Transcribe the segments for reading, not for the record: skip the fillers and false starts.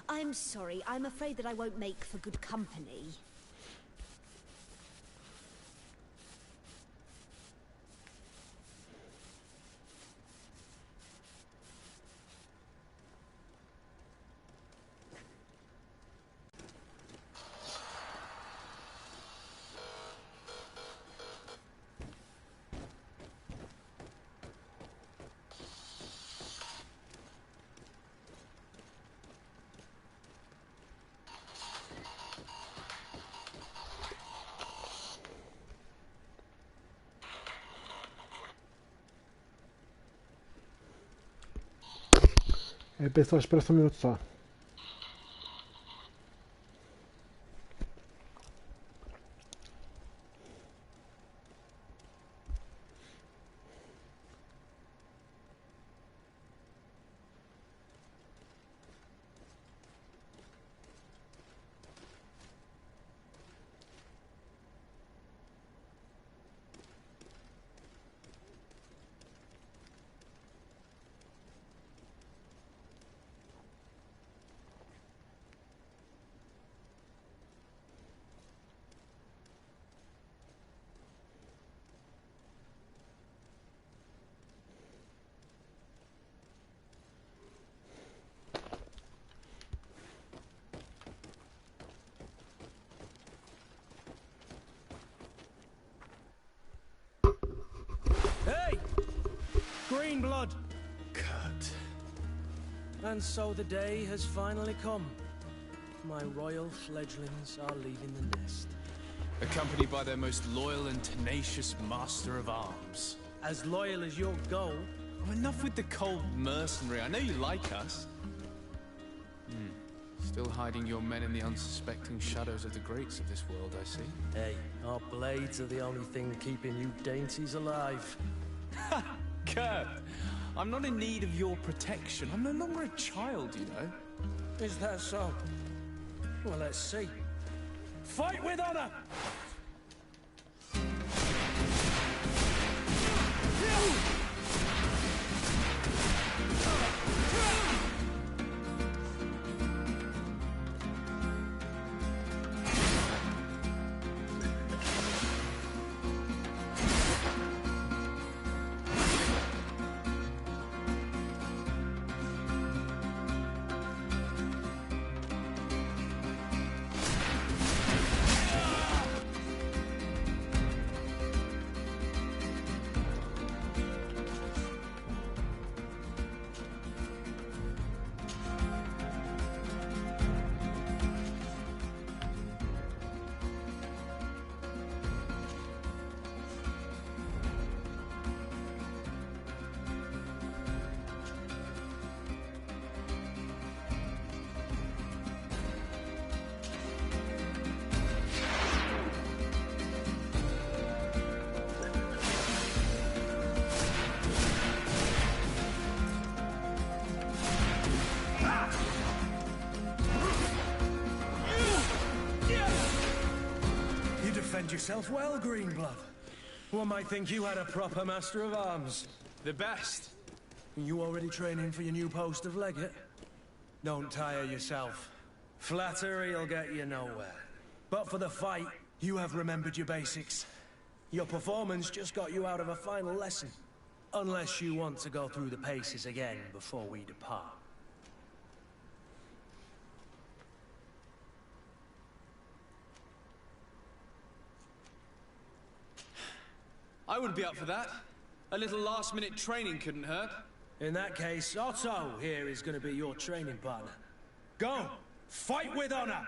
I'm sorry. I'm afraid that I won't make for good company. É, pessoal, espera só um minuto só. Hey! Green blood! Kurt. And so the day has finally come. My royal fledglings are leaving the nest. Accompanied by their most loyal and tenacious master of arms. As loyal as your goal. Oh, enough with the cold mercenary. I know you like us. Still hiding your men in the unsuspecting shadows of the greats of this world, I see. Hey, our blades are the only thing keeping you dainties alive. Ha! Kurt! I'm not in need of your protection. I'm no longer a child, you know. Is that so? Well, let's see. Fight with honor! Defend yourself well, Greenblood. One might think you had a proper master of arms. The best. You already training for your new post of legate? Don't tire yourself. Flattery'll get you nowhere. But for the fight, you have remembered your basics. Your performance just got you out of a final lesson. Unless you want to go through the paces again before we depart. I would be up for that. A little last-minute training couldn't hurt. In that case, Otto here is going to be your training partner. Go! Fight with honor!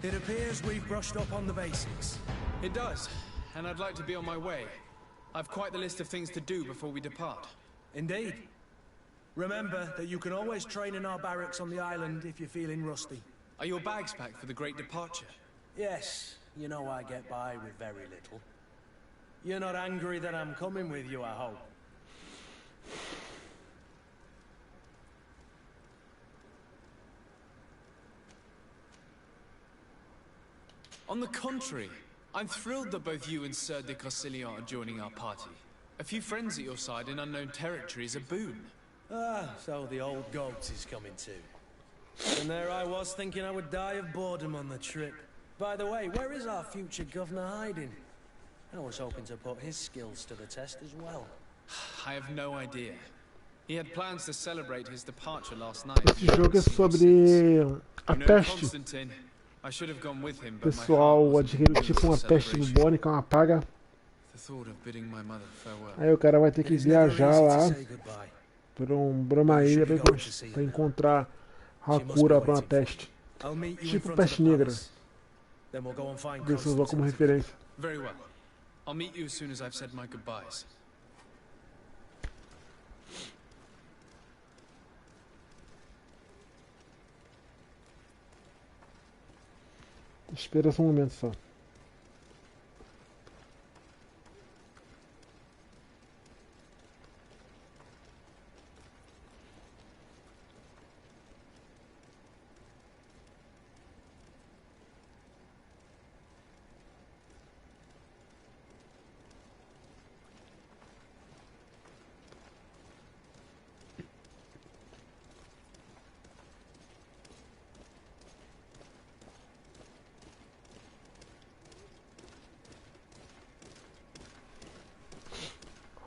It appears we've brushed up on the basics. It does, and I'd like to be on my way. I've quite the list of things to do before we depart. Indeed. Remember that you can always train in our barracks on the island if you're feeling rusty. Are your bags packed for the great departure? Yes, you know I get by with very little. You're not angry that I'm coming with you, I hope. On the contrary, I'm thrilled that both you and Sir de Cossilian are joining our party. A few friends at your side in unknown territory is a boon. Ah, so the old goat is coming too. And there I was thinking I would die of boredom on the trip. By the way, where is our future governor hiding? I was hoping to put his skills to the test as well. I have no idea. He had plans to celebrate his departure last night. Esse jogo é sobre a peste. I should have gone with him, but Pessoal adquire tipo uma peste bubônica, uma praga. The thought of bidding my mother farewell. Aí o cara vai ter que viajar lá para uma ilha para encontrar a cura para uma peste. Tipo peste negra. Ver se usou como referência. Very well. I'll meet you as soon as I've said my goodbyes. Espera só um momento só.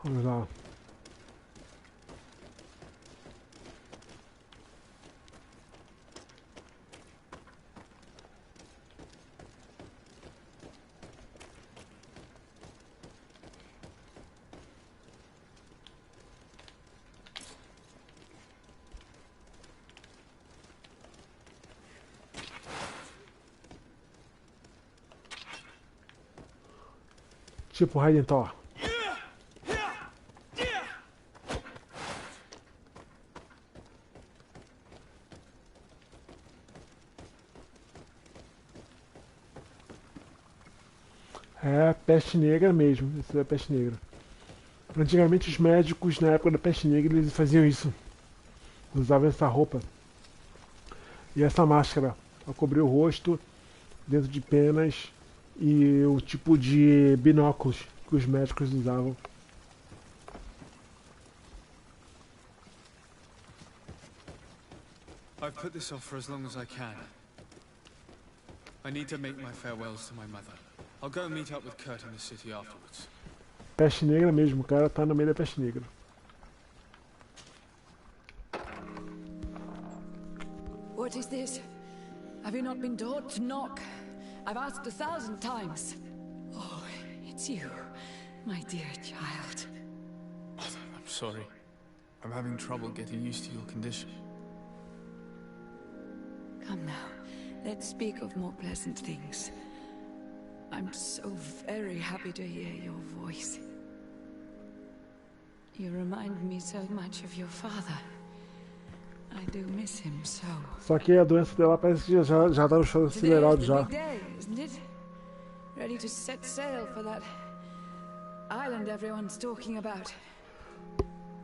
Vamos lá. Tipo Raiden Thor. É peste negra mesmo, isso é peste negra. Antigamente os médicos na época da peste negra eles faziam isso. Usavam essa roupa e essa máscara para cobrir o rosto dentro de penas e o tipo de binóculos que os médicos usavam. I've put this off for as long as I can. I need to make my farewells to my mother. I'll go meet up with Kurt in the city afterwards. Peste negra mesmo, o cara tá no meio da peste negra. What is this? Have you not been taught to knock? I've asked 1,000 times. Oh, it's you, my dear child. I'm sorry. I'm having trouble getting used to your condition. Come now, let's speak of more pleasant things. I'm so very happy to hear your voice. You remind me so much of your father. I do miss him so. Só que a doença dela parece que já tá no chão acelerado já. Big day, isn't it? Ready to set sail for that island everyone's talking about.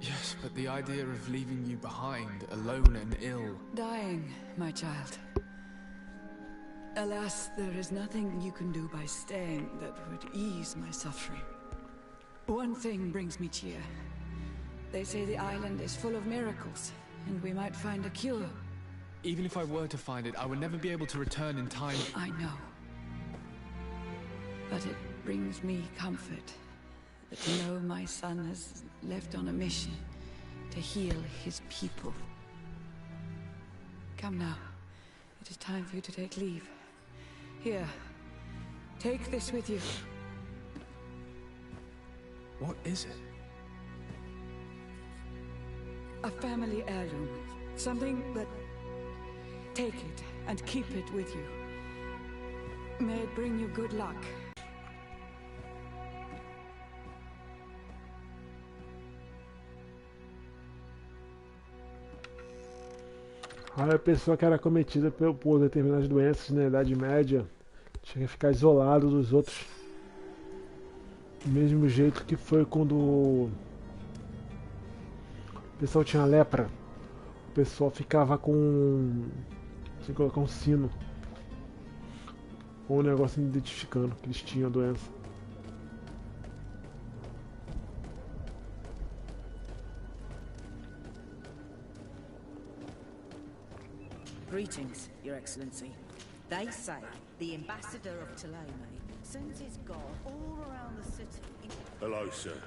Yes, but the idea of leaving you behind, alone and ill. Dying, my child. Alas, there is nothing you can do by staying that would ease my suffering. One thing brings me cheer. They say the island is full of miracles, and we might find a cure. Even if I were to find it, I would never be able to return in time. I know. But it brings me comfort to know my son has left on a mission to heal his people. Come now. It is time for you to take leave. Here, take this with you. What is it? A family heirloom. Something that... Take it and keep it with you. May it bring you good luck. A pessoa que era cometida por determinadas doenças na Idade Média tinha que ficar isolado dos outros. Do mesmo jeito que foi quando o pessoal tinha lepra. O pessoal ficava com... tinha que colocar um sino. Ou um negócio identificando que eles tinham a doença. Greetings, Your Excellency. They say the ambassador of Ptolemy sends his god all around the city. Hello, sir.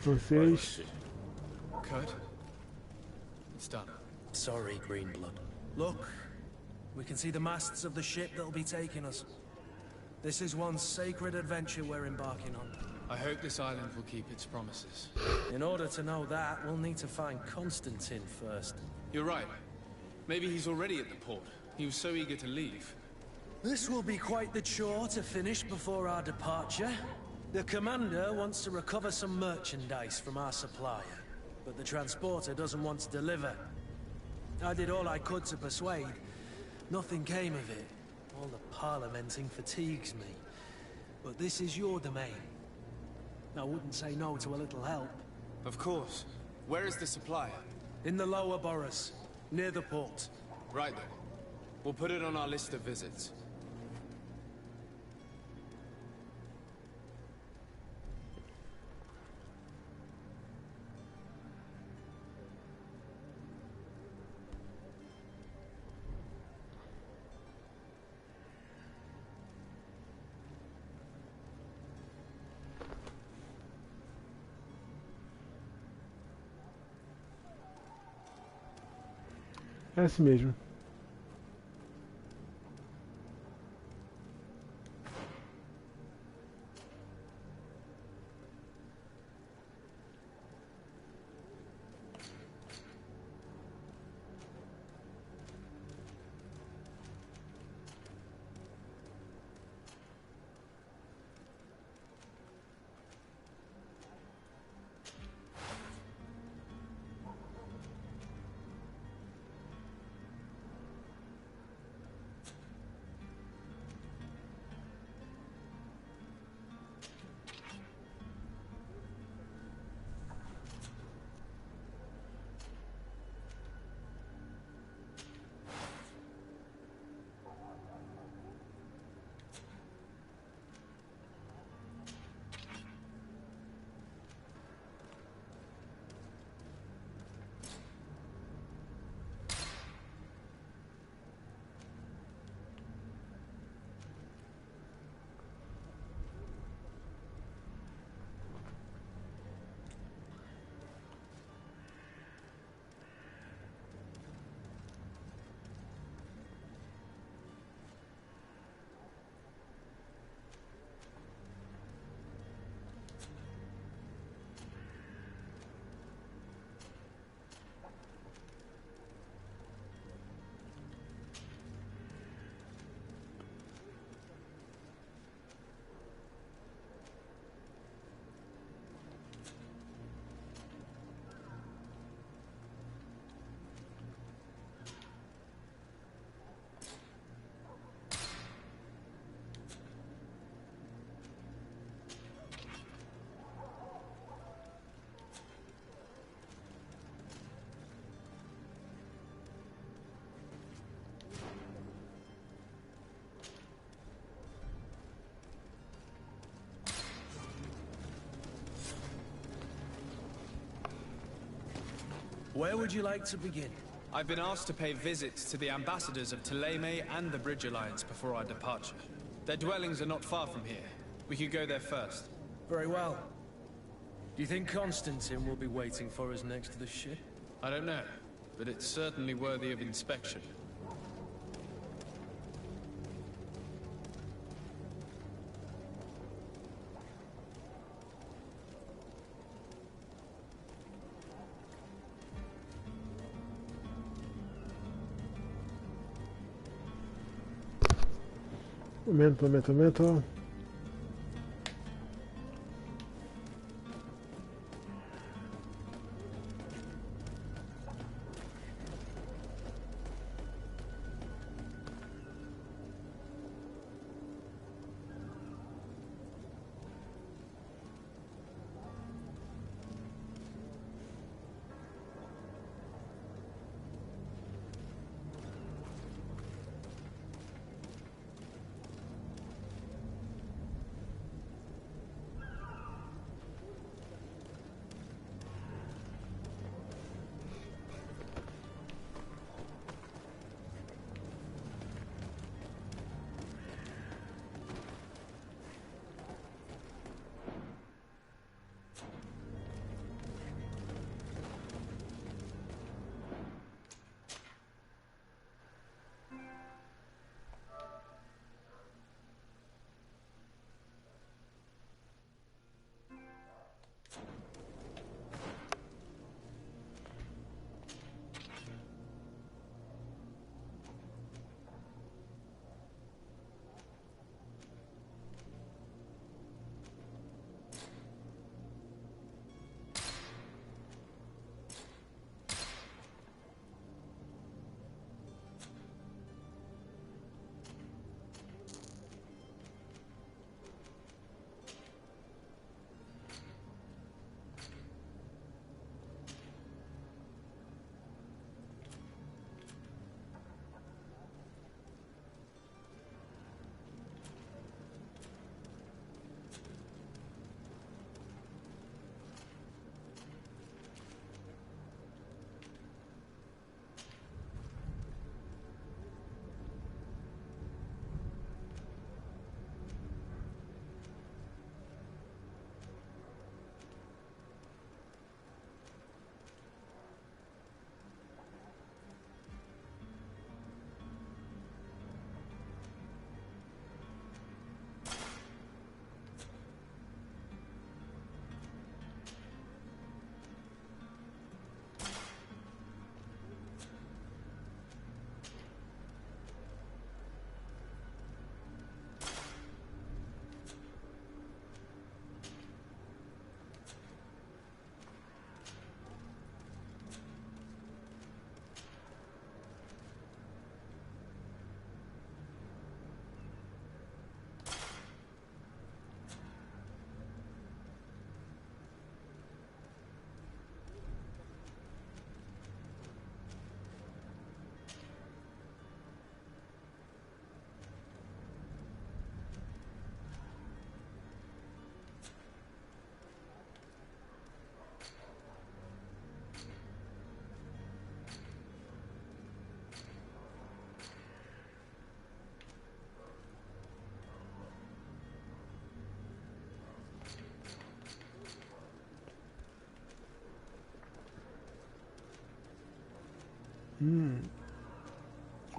Francês. Kurt? It's done. Sorry, Greenblood. Look, we can see the masts of the ship that'll be taking us. This is one sacred adventure we're embarking on. I hope this island will keep its promises. In order to know that, we'll need to find Constantine first. You're right. Maybe he's already at the port. He was so eager to leave. This will be quite the chore to finish before our departure. The commander wants to recover some merchandise from our supplier, but the transporter doesn't want to deliver. I did all I could to persuade. Nothing came of it. All the parliamenting fatigues me. But this is your domain. I wouldn't say no to a little help. Of course. Where is the supplier? In the lower boroughs, near the port. Right then. We'll put it on our list of visits. É assim mesmo. Where would you like to begin? I've been asked to pay visits to the ambassadors of Ptolemy and the Bridge Alliance before our departure. Their dwellings are not far from here. We could go there first. Very well. Do you think Constantine will be waiting for us next to the ship? I don't know, but it's certainly worthy of inspection. Momento.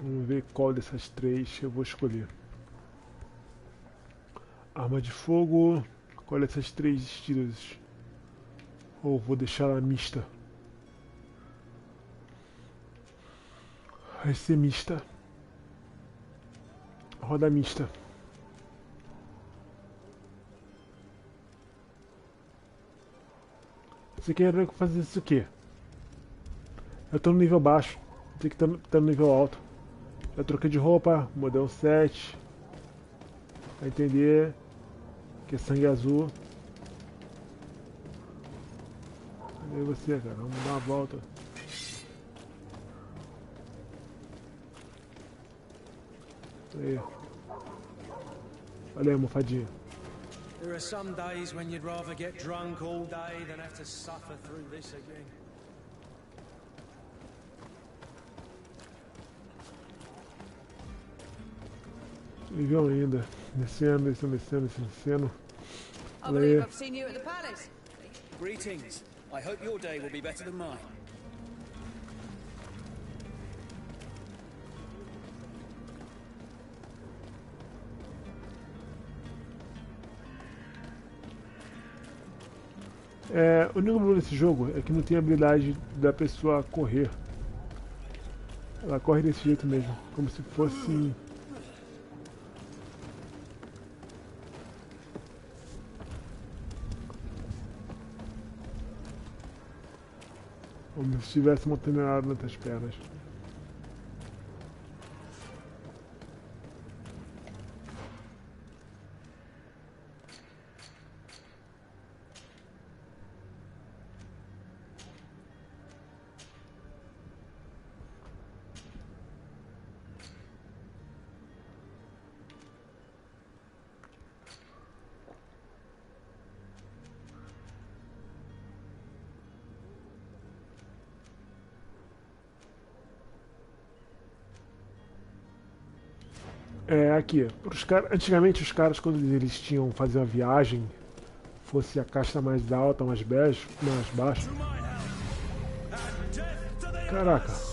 Vamos ver qual dessas três eu vou escolher. Arma de fogo. Qual dessas três estilos? Ou vou deixar ela mista? Vai ser mista. Roda mista. Você quer fazer isso o quê? Eu tô no nível baixo. Tem que estar no nível alto. Já troquei de roupa, mudei um set. Pra entender que é sangue azul. Cadê você, cara? Vamos dar uma volta. Aí. Olha aí, almofadinha. There are some days when you'd rather get drunk all day than have to suffer through this again. Nível ainda. Descendo. I believe I've seen you at the palace. Greetings. I hope your day will be better than mine. O único problema desse jogo é que não tem a habilidade da pessoa correr. Ela corre desse jeito mesmo, como se fosse Como se tivesse uma tonelada nas pernas. É, aqui, antigamente os caras quando eles tinham fazer uma viagem, fosse a casta mais alta, mais baixa. Caraca.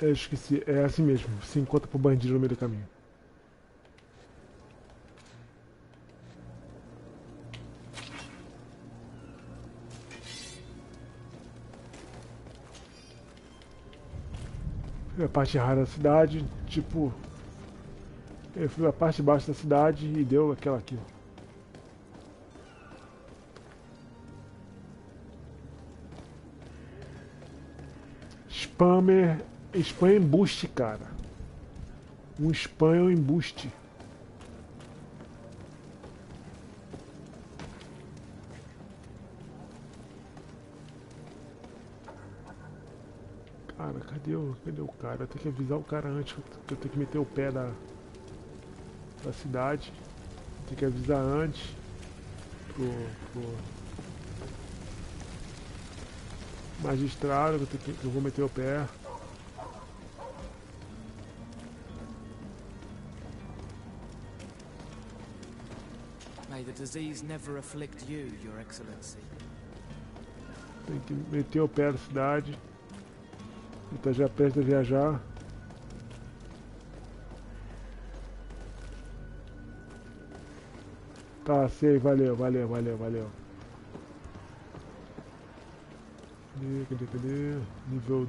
Eu esqueci, é assim mesmo, se encontra pro bandido no meio do caminho. A parte rara da cidade, tipo, eu fui a parte de baixo da cidade e deu aquela aqui, ó. Spam embuste, cara. Um spam é um embuste. Cara, cadê o cara? Eu tenho que avisar o cara antes, que eu tenho que meter o pé da cidade. Tem que avisar antes pro magistrado que eu vou meter o pé. May the disease never afflict you, Your Excellency. Tem que meter o pé na cidade. Ele tá já prestes a viajar. Tá, sei, valeu. Cadê? Nível...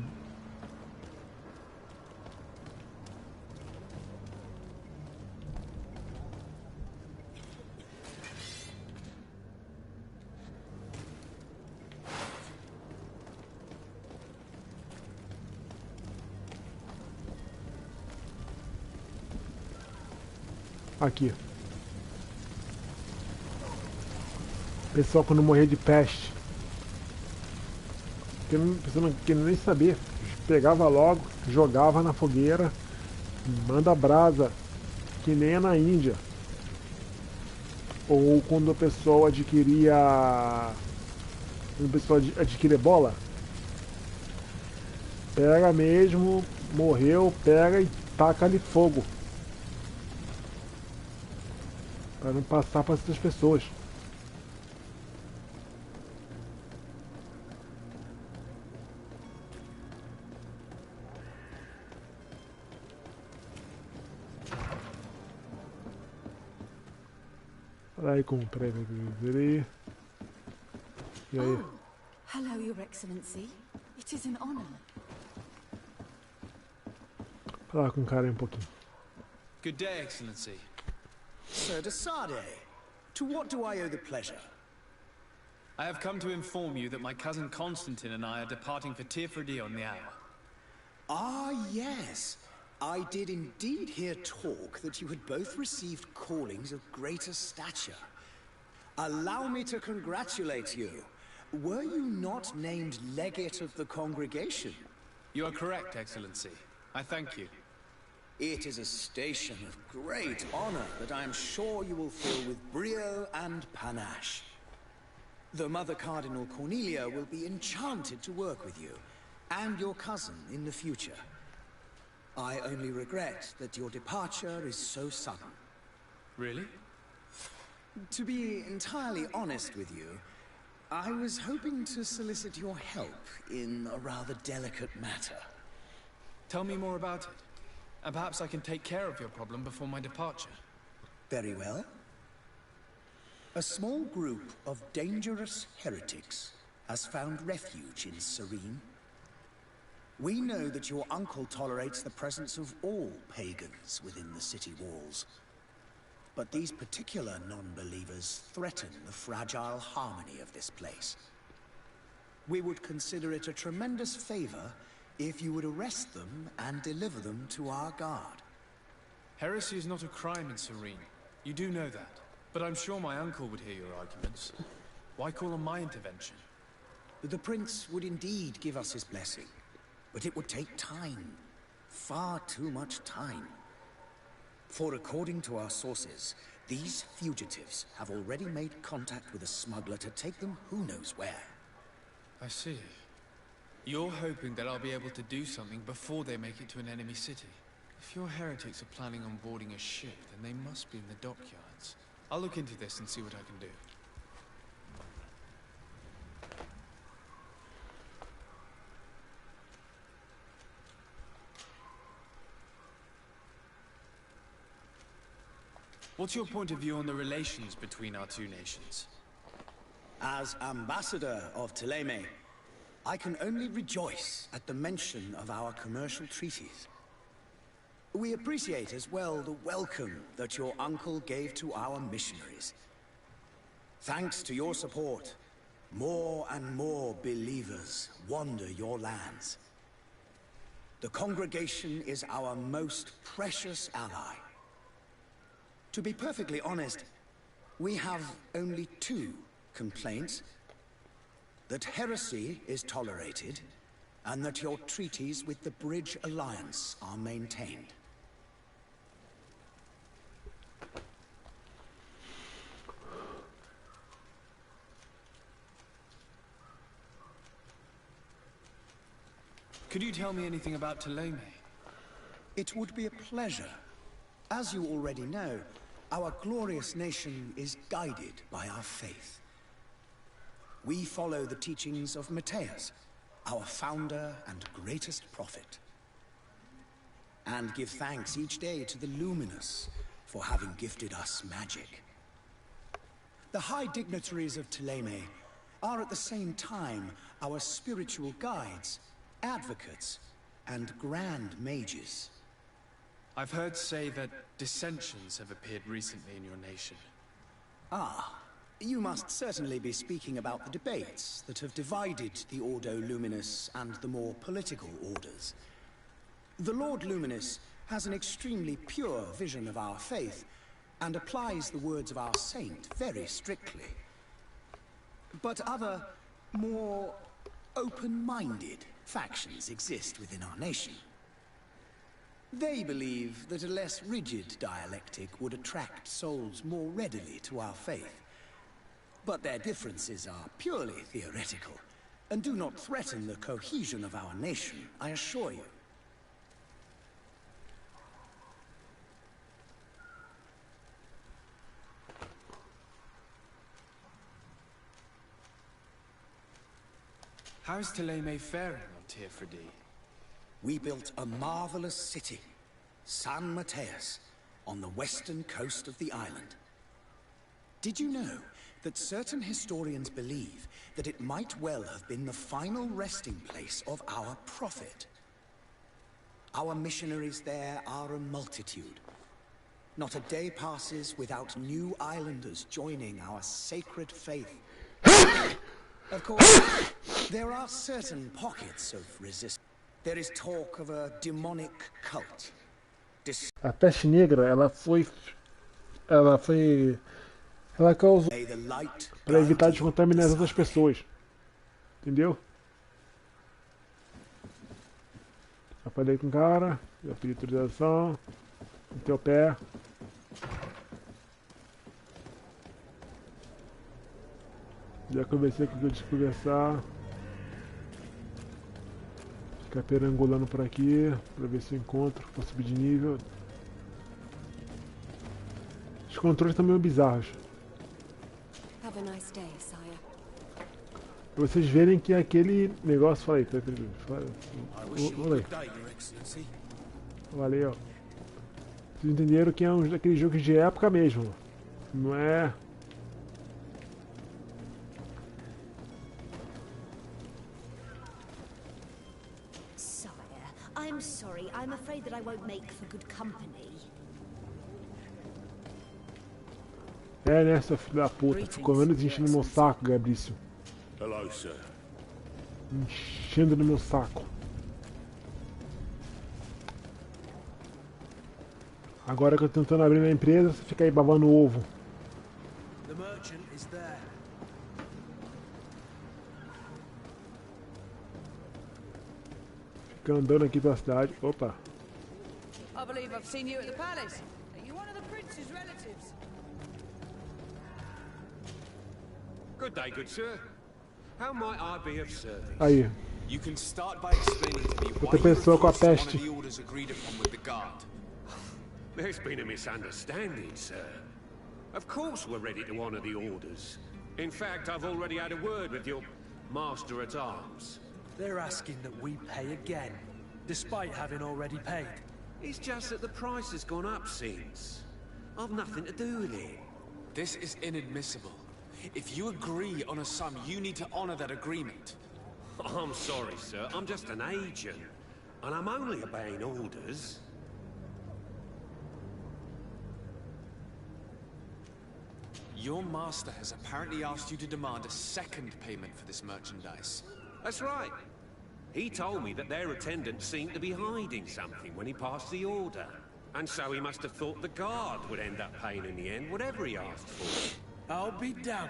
Aqui. Pessoal, quando morrer de peste, pessoa não queria nem saber, pegava logo, jogava na fogueira, manda brasa, que nem é na Índia. Ou quando a pessoa adquiria ebola, pega mesmo, morreu, pega e taca ali fogo. Para não passar para outras pessoas. Olha aí como, peraí. E aí? Oh, hello, Your Excellency. It is an honor. Falar com o cara aí um pouquinho. Good day, Excellency. Sir Desade, to what do I owe the pleasure? I have come to inform you that my cousin Constantine and I are departing for Tirfredi on the hour. Ah, yes. I did indeed hear talk that you had both received callings of greater stature. Allow me to congratulate you. Were you not named legate of the congregation? You are correct, Excellency. I thank you. It is a station of great honor that I am sure you will fill with brio and panache. The Mother Cardinal Cornelia will be enchanted to work with you, and your cousin in the future. I only regret that your departure is so sudden. Really? To be entirely honest with you, I was hoping to solicit your help in a rather delicate matter. Tell me more about it, and perhaps I can take care of your problem before my departure. Very well. A small group of dangerous heretics has found refuge in Serene. We know that your uncle tolerates the presence of all pagans within the city walls. But these particular non-believers threaten the fragile harmony of this place. We would consider it a tremendous favor if you would arrest them and deliver them to our guard. Heresy is not a crime in Serene. You do know that. But I'm sure my uncle would hear your arguments. Why call on my intervention? The prince would indeed give us his blessing. But it would take time. Far too much time. For according to our sources, these fugitives have already made contact with a smuggler to take them who knows where. I see. You're hoping that I'll be able to do something before they make it to an enemy city. If your heretics are planning on boarding a ship, then they must be in the dockyards. I'll look into this and see what I can do. What's your point of view on the relations between our two nations? As ambassador of Ptolemy, I can only rejoice at the mention of our commercial treaties. We appreciate as well the welcome that your uncle gave to our missionaries. Thanks to your support, more and more believers wander your lands. The congregation is our most precious ally. To be perfectly honest, we have only two complaints. That heresy is tolerated, and that your treaties with the Bridge Alliance are maintained. Could you tell me anything about Ptolemy? It would be a pleasure. As you already know, our glorious nation is guided by our faith. We follow the teachings of Mateus, our founder and greatest prophet, and give thanks each day to the Luminous for having gifted us magic. The high dignitaries of Ptolemy are at the same time our spiritual guides, advocates, and grand mages. I've heard say that dissensions have appeared recently in your nation. Ah, you must certainly be speaking about the debates that have divided the Ordo Luminous and the more political orders. The Lord Luminous has an extremely pure vision of our faith and applies the words of our saint very strictly. But other, more open-minded factions exist within our nation. They believe that a less rigid dialectic would attract souls more readily to our faith. But their differences are purely theoretical, and do not threaten the cohesion of our nation, I assure you. How is Ptolemy faring on Teofridi? We built a marvelous city, San Mateus, on the western coast of the island. Did you know that certain historians believe that it might well have been the final resting place of our prophet? Our missionaries there are a multitude. Not a day passes without new islanders joining our sacred faith. Of course, there are certain pockets of resistance. There is talk of a demonic cult. A peste negra, ela causou para evitar de contaminar as outras pessoas. Entendeu? Já falei com o cara, já pedi autorização, meteu o pé. Já conversei com o que eu tinha que conversar. Ficar perangulando por aqui, pra ver se eu encontro, pra subir de nível. Os controles estão meio bizarros. Have a nice day, sire. Pra vocês verem que aquele negócio... Fala aí, olha aí. Olha aí, ó. Vocês entenderam que é um daqueles jogos de época mesmo. Não é... Sire, I'm sorry. I'm afraid that I won't make for good company. É, né, seu filho da puta. Ficou menos enchendo no meu saco, Gabrício. Hello, sir. Enchendo no meu saco. Agora que eu tô tentando abrir minha empresa, você fica aí babando o ovo. The merchant is there. Fica andando aqui pela cidade. Opa. I believe I've seen you at the palace. Are you one of the prince's relatives? Good day, good sir. How might I be of service? Aí. You can start by explaining to me why Outra you pessoa com a refused one peste. of the orders agreed upon with the guard. There's been a misunderstanding, sir. Of course we're ready to honor the orders. In fact, I've already had a word with your master-at-arms. They're asking that we pay again, despite having already paid. It's just that the price has gone up since. I've nothing to do with it. This is inadmissible. If you agree on a sum, you need to honor that agreement. I'm sorry, sir. I'm just an agent. And I'm only obeying orders. Your master has apparently asked you to demand a second payment for this merchandise. That's right. He told me that their attendants seemed to be hiding something when he passed the order. And so he must have thought the guard would end up paying in the end, whatever he asked for. I'll be damned.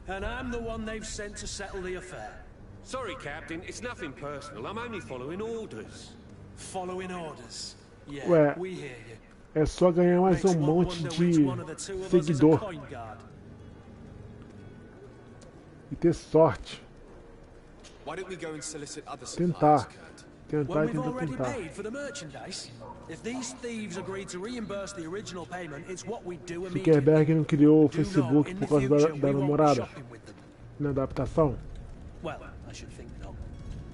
And I'm the one they've sent to settle the affair. Sorry, Captain, it's nothing personal. I'm only following orders. Following orders. Yeah, Ué, we hear you. é só ganhar mais Makes um one monte wonder de which one of the two of us is a seguidor coin guard. e ter sorte. Why don't we go and solicit other Tentar. suppliers, Kurt? Tentar When e we've tentar, already tentar. paid for the merchandise, if these thieves agree to reimburse the original payment, it's what we do immediately. Zuckerberg não criou o Do know, Facebook in por the causa future, da we won't be namorada shopping with them. na adaptação. Well, I should think not.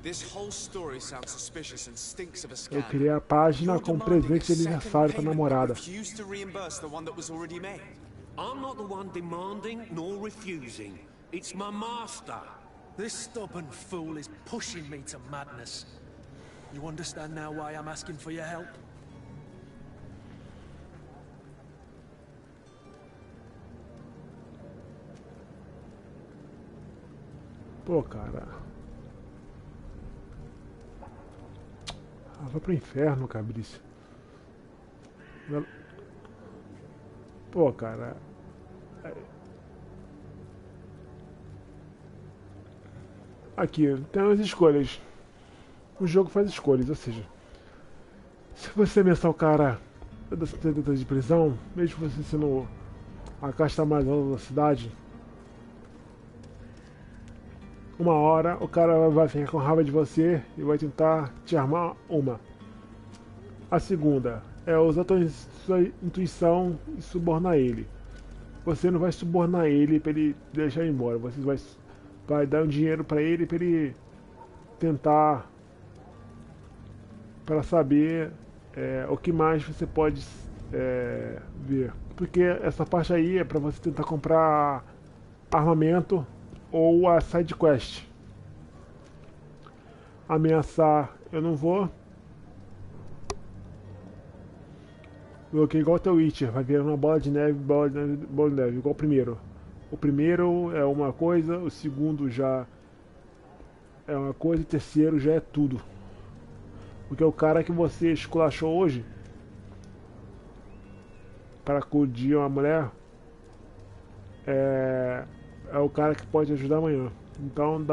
This whole story sounds suspicious and stinks of a Eu scam. criei a página You're com demanding presente de a second aniversário pra payment, namorada. but refuse to reimburse the one that was already made. I'm not the one demanding nor refusing. It's my master. This stubborn fool is pushing me to madness. You understand now why I'm asking for your help? Pô, cara. Ah, vai pro inferno, Cabrício. Pô, cara. Aqui, tem as escolhas. O jogo faz escolhas, ou seja, se você ameaçar o cara da sentença de prisão, mesmo você sendo a casta mais alta da cidade, uma hora o cara vai ficar com raiva de você e vai tentar te armar uma. A segunda é usar sua intuição e subornar ele. Você não vai subornar ele para ele deixar ir embora, você vai dar um dinheiro para ele tentar, para saber o que mais você pode ver. Porque essa parte aí é para você tentar comprar armamento ou a side quest. Ameaçar eu não vou. Coloquei igual o Witcher, vai virando uma bola de neve, bola de neve, bola de neve, igual o primeiro. O primeiro é uma coisa, o segundo já é uma coisa, o terceiro já é tudo. Porque o cara que você esculachou hoje para acudir uma mulher é o cara que pode ajudar amanhã. Então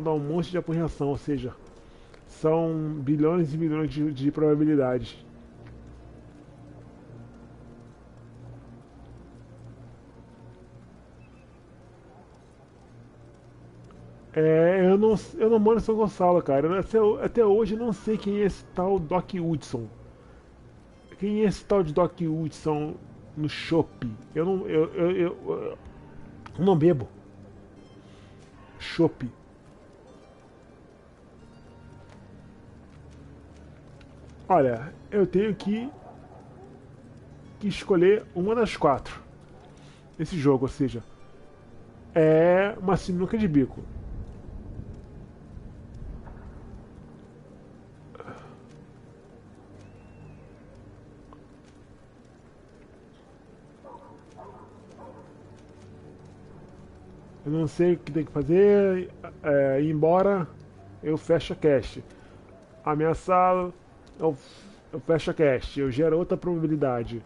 dá um monte de apreensão, ou seja, são bilhões e bilhões de probabilidades. Eu não moro em São Gonçalo, cara. Até hoje eu não sei quem é esse tal Doc Hudson. Quem é esse tal de Doc Hudson no shopping? Eu não bebo. Chopp. Olha, eu tenho que escolher uma das 4. Esse jogo, ou seja, é uma sinuca de bico. Eu não sei o que tem que fazer, ir embora, eu fecho a cast. Ameaçá-lo, eu fecho a cast, eu gero outra probabilidade.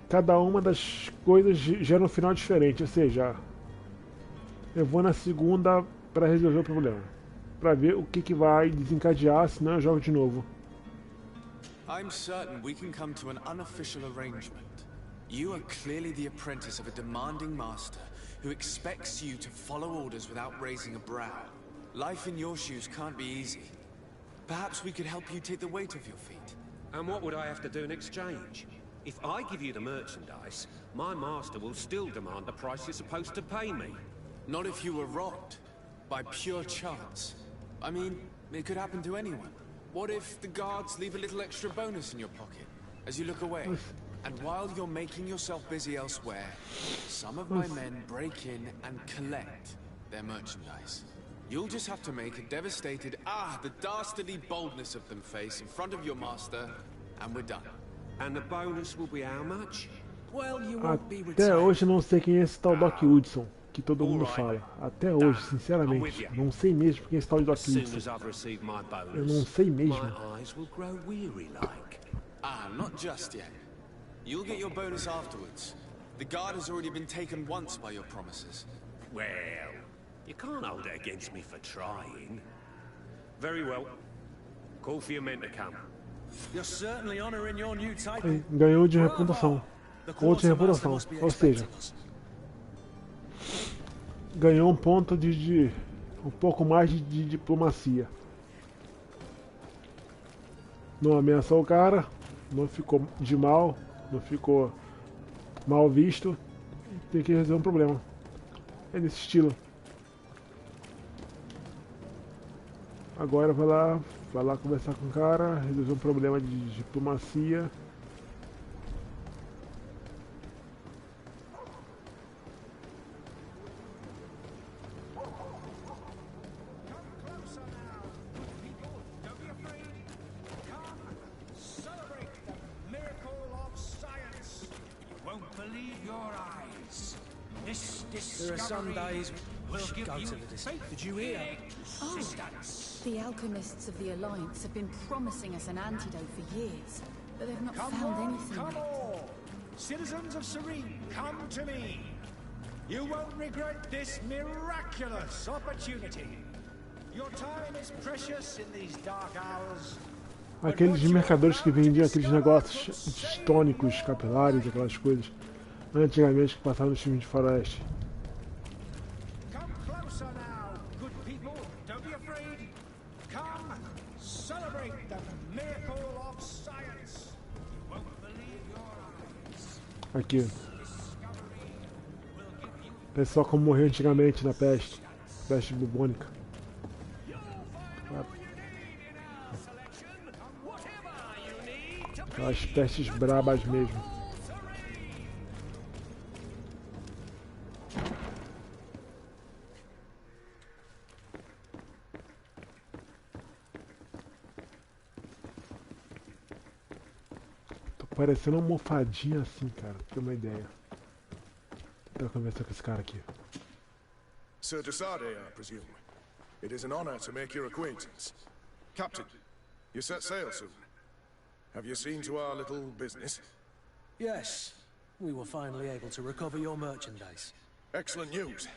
Cada uma das coisas gera um final diferente, ou seja, eu vou na segunda para resolver o problema. Para ver o que vai desencadear, senão eu jogo de novo. I'm certain we can come to an unofficial arrangement. You are clearly the apprentice of a demanding master who expects you to follow orders without raising a brow. Life in your shoes can't be easy. Perhaps we could help you take the weight of your feet. And what would I have to do in exchange? If I give you the merchandise, my master will still demand the price you're supposed to pay me. Not if you were robbed. By pure chance. I mean, it could happen to anyone. What if the guards leave a little extra bonus in your pocket as you look away? And while you're making yourself busy elsewhere, some of my men break in and collect their merchandise. You'll just have to make a devastated, the dastardly boldness of them face in front of your master, and we're done. And the bonus will be how much? Well, you won't be Até retained. hoje eu não sei quem é esse tal Doc Hudson, que todo mundo fala. Até hoje, sinceramente, não sei mesmo quem é esse tal de Doc As soon Hudson. as I've received my Eu bonus, não sei mesmo. my eyes will grow weary like. Not just yet. You'll get your bonus afterwards. The guard has already been taken once by your promises. Well, you can't hold it against me for trying. Very well. Call for your men to come. You're certainly honoring your new title. Aí, ganhou de reputação. The Ponto de quartermaster reputação. must be Ou seja, expecting us. ganhou um ponto de um pouco mais de diplomacia. Não ameaçou o cara, não ficou de mal, não ficou mal visto. Tem que resolver um problema. É nesse estilo. Agora vai lá conversar com o cara, resolver um problema de diplomacia. There are some days we should go to the district. Did you hear? Oh, the alchemists of the Alliance have been promising us an antidote for years, but they've not found anything Come yet. all! Citizens of Serene, come to me! You won't regret this miraculous opportunity. Your time is precious in these dark hours. Aqueles mercadores que vendiam aqueles negócios tônicos, capilares, aquelas coisas, antigamente que passavam nos filmes de faroeste. Come closer now, good people. Don't be afraid. Come, celebrate the miracle of science. You won't believe your eyes. Aqui. Pessoal como morreu antigamente na peste. Peste bubônica. Aquelas pestes brabas mesmo. Tô parecendo uma almofadinha assim, cara. Pra ter uma ideia. Vou conversar com esse cara aqui. Sir Desade, I presume. It is an honor to make your acquaintance. Captain, you set sail soon. Have you seen to our little business? Yes. We were finally able to recover your merchandise. Excellent news.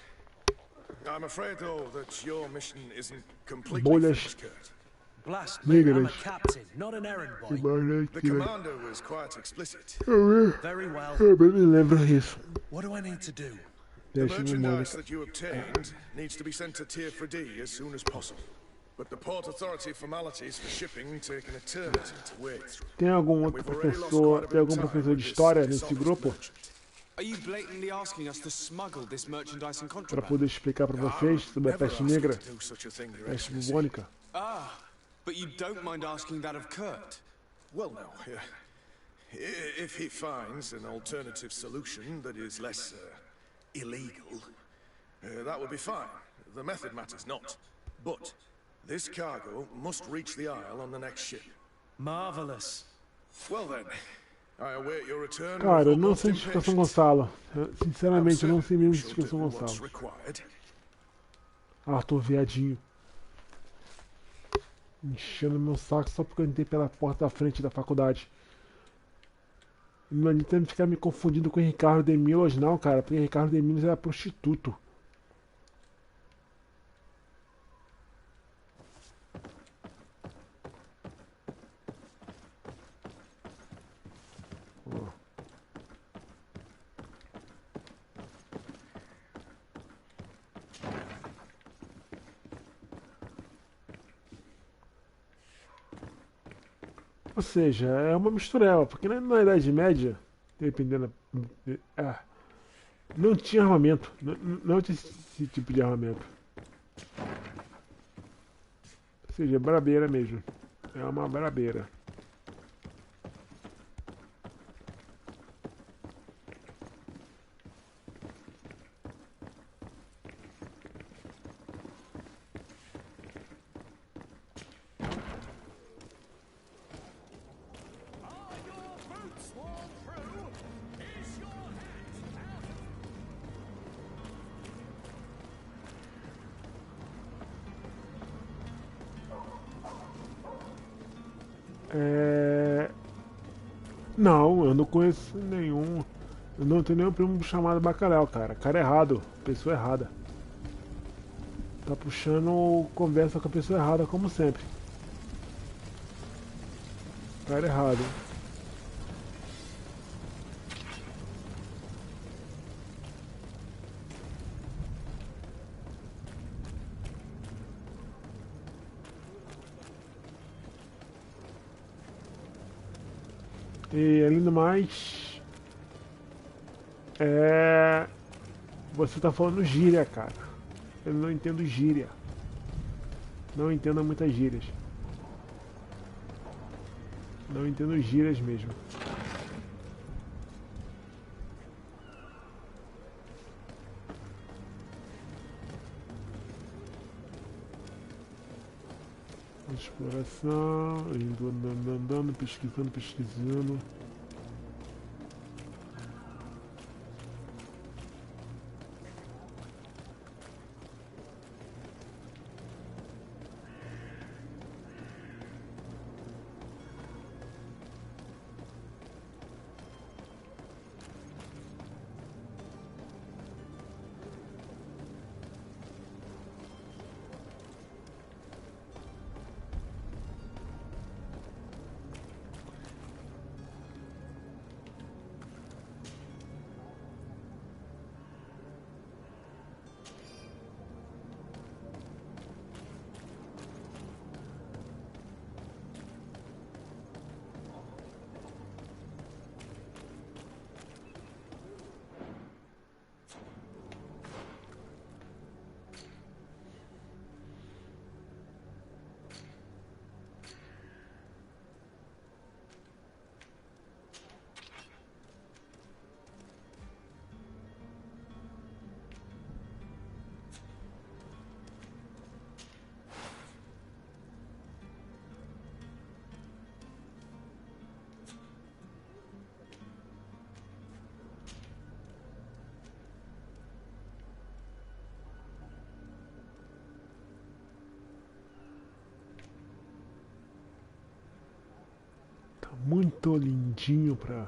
I'm afraid, though, that your mission isn't completely Bolhas finished, Kurt. Blast me, I'm a negras. captain, not an errand boy. The commander was quite explicit. Very well. Eu bem me lembro disso. What do I need to do? The Deixa eu merchandise ver. that you obtained needs to be sent to Tier 4D as soon as possible. But the Port Authority formalities for shipping take an eternity to wait through. Tem algum outro professor, tem algum professor de história nesse grupo? Are you blatantly asking us to smuggle this merchandise and Para contraband? poder explicar para vocês sobre a Never peste asked you negra, to do such a thing, Your peste Excellency. bubônica. Ah, but you don't mind asking that of Kurt? Well, no. If he finds an alternative solution that is less illegal, that would be fine. The method matters not. But this cargo must reach the Isle on the next ship. Marvelous. Well then, I await your return. Cara, eu with não utmost sei de Explicação impatience. Gonçalo. Sinceramente, eu não sei mesmo de Shall Explicação do what's Gonçalo. required. Arthur Viadinho. Enchendo meu saco só porque eu entrei pela porta da frente da faculdade. Não adianta ficar me confundindo com o Ricardo de Milos, não, cara. Porque o Ricardo de Milos era prostituto. Ou seja, é uma mistureba, porque na Idade Média, dependendo. Não tinha armamento. Não tinha esse tipo de armamento. Ou seja, é brabeira mesmo. É uma brabeira. Não, eu não conheço nenhum. Eu não tenho nenhum primo chamado Bacalhau, cara. Cara errado, pessoa errada. Tá puxando conversa com a pessoa errada, como sempre. Cara errado. E além do mais, você tá falando gíria, cara. Eu não entendo gíria. Não entendo muitas gírias. Não entendo gírias mesmo. Exploração, indo andando, pesquisando. Muito lindinho pra...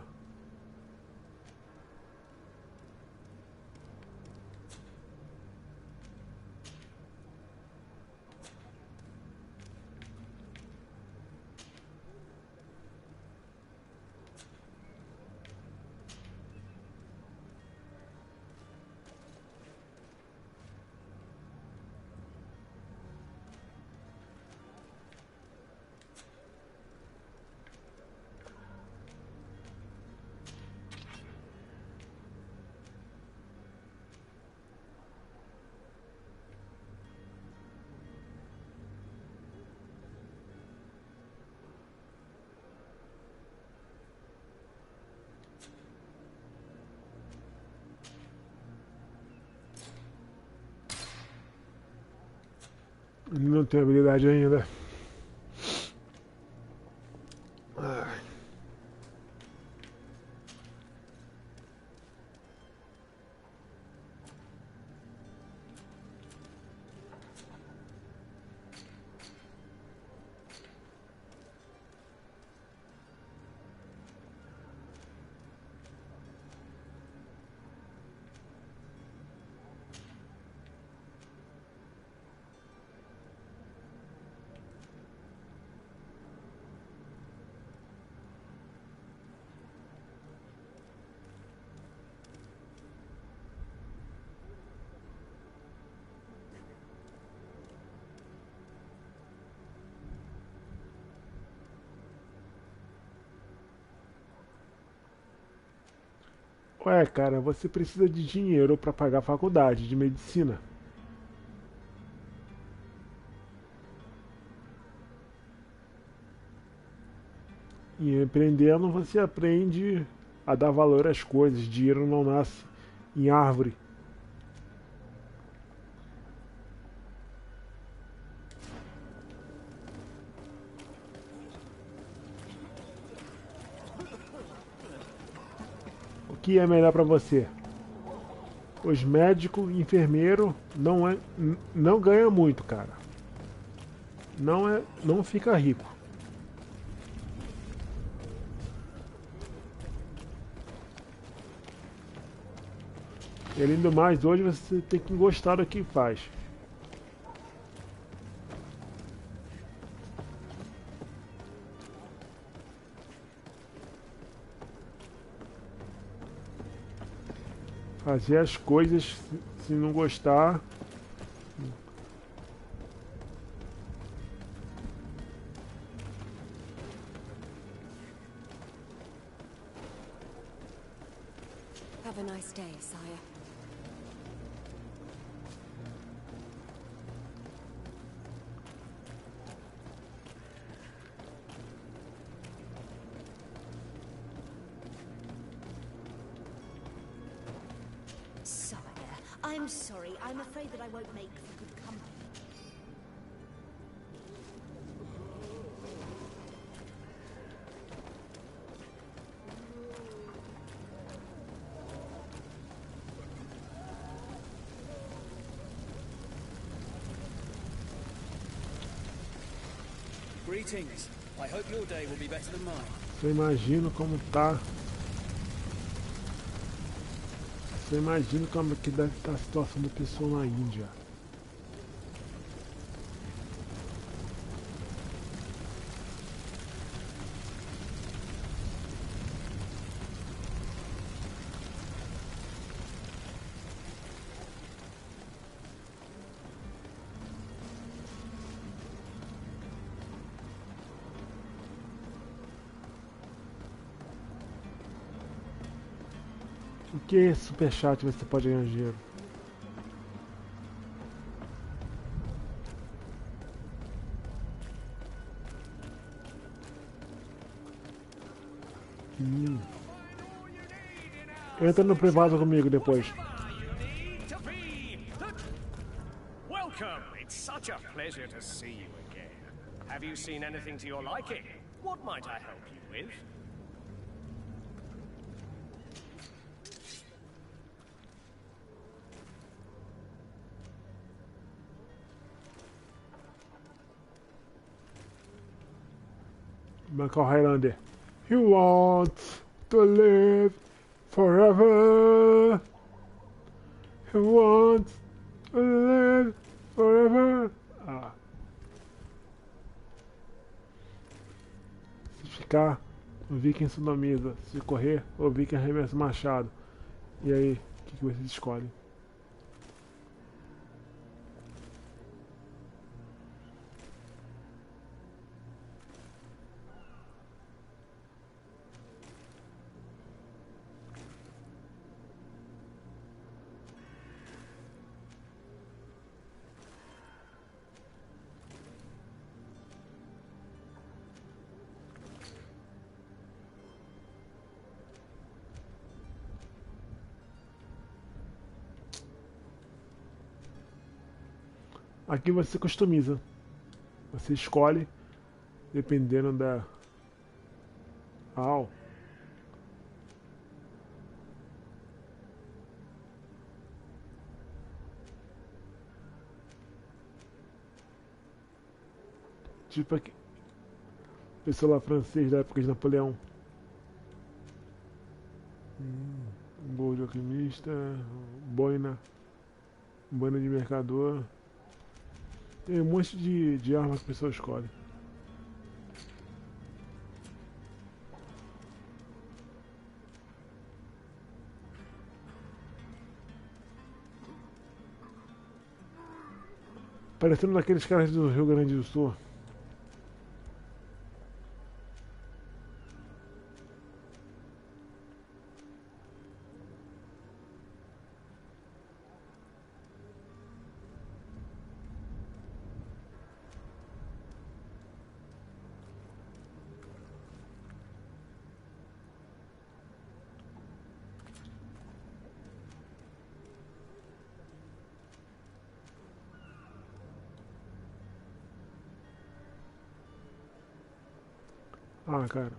Ele não tem habilidade ainda. Ai. Ué, cara, você precisa de dinheiro para pagar a faculdade de medicina. E empreendendo você aprende a dar valor às coisas. Dinheiro não nasce em árvore. O que é melhor para você? Os médicos, enfermeiro não ganha muito, cara. Não fica rico. E além do mais, hoje você tem que gostar do que faz. Fazer as coisas, se não gostar. Have a nice day, sire. Sire, I'm sorry. I'm afraid that I won't make for good company. Greetings. I hope your day will be better than mine. Você imagina como tá. Você imagina como que deve estar a situação da pessoa na Índia. O que é superchat você pode ganhar dinheiro? Entra no privado comigo depois. Welcome. It's such a pleasure to see you again. Have you seen anything to your liking? What might I help you with? Michael Highlander. He wants to live forever. He wants to live forever. Ah. Se ficar, o Viking sodomiza. Se correr, o Viking arremessa o machado. E aí, o que vocês escolhem? Aqui você customiza. Você escolhe, dependendo da... Au. Tipo aqui. Pessoal lá francês da época de Napoleão. Gol de alquimista. Boina de mercador. Tem um monte de armas que a pessoa escolhe. Parecendo daqueles caras do Rio Grande do Sul. Ah, cara.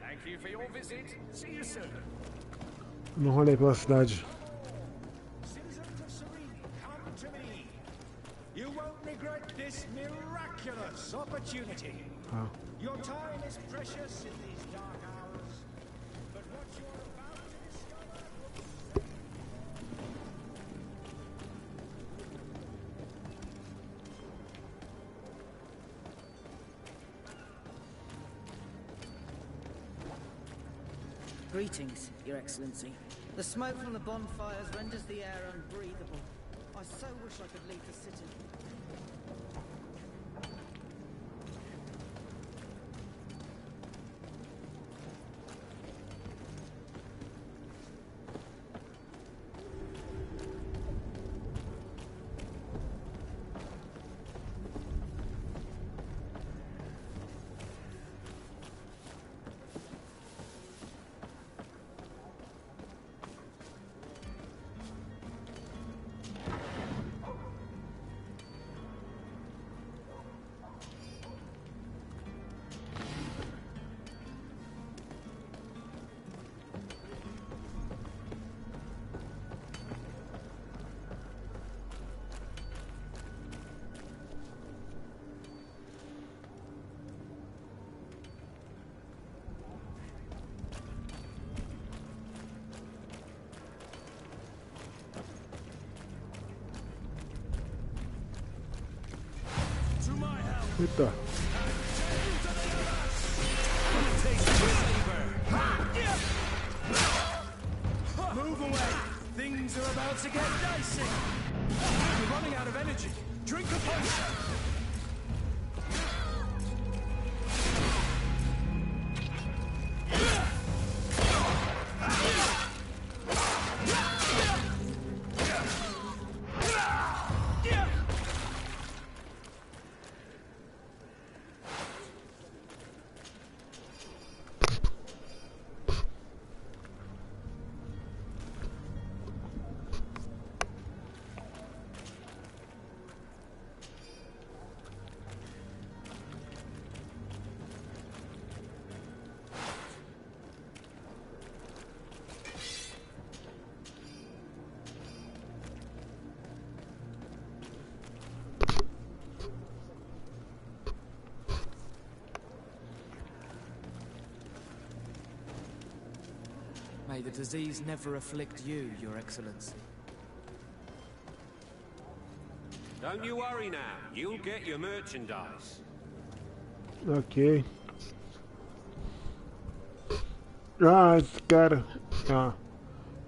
Thank you for your visit. See you soon. Não rolei pela cidade. This miraculous opportunity. Ah. Your time is precious in these dark hours, but what you're about to discover. Greetings, Your Excellency. The smoke from the bonfires renders the air unbreathable. I so wish I could leave the city. Eita. Move away. Things are about to get dicey. You're running out of energy. Drink a potion. May the disease never afflict you, Your Excellency. Don't you worry now. You'll get your merchandise. Ok. Ah, esse cara. Ah.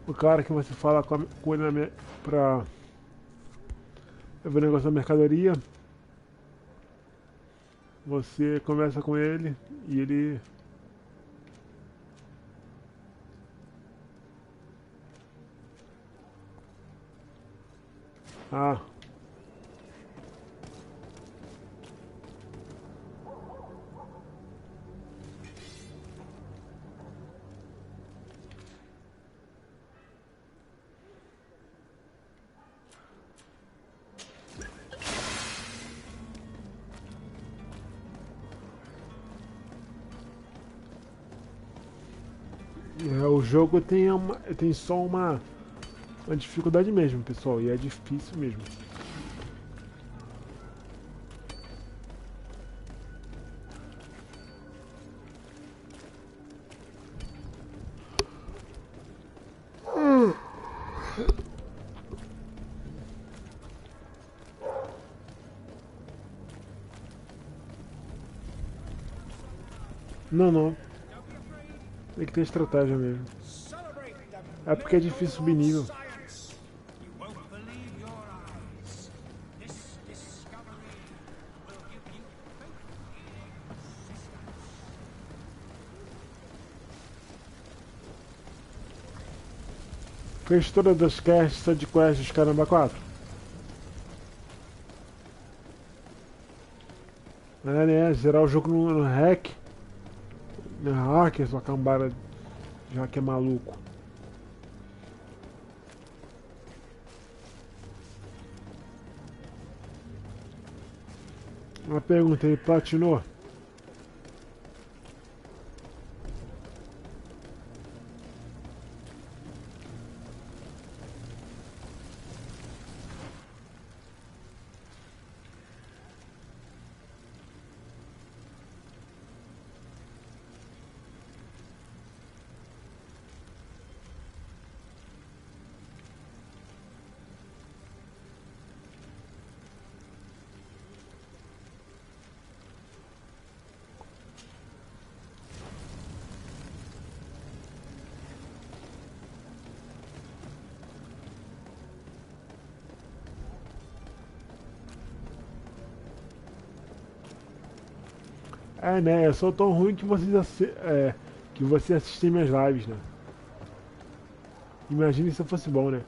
O cara que você fala com ele pra ver o negócio da mercadoria. Você conversa com ele e ele Ah. O jogo tem só uma dificuldade mesmo, pessoal, e é difícil mesmo. Não. Tem que ter estratégia mesmo. É porque é difícil subir nível. Fez todas as quests de quests caramba 4. É, né? Zerar o jogo no hack. No hacker, sua cambada já que é maluco. Uma pergunta, ele platinou? É, né? Eu sou tão ruim que você assistem minhas lives, né? Imagine se eu fosse bom, né?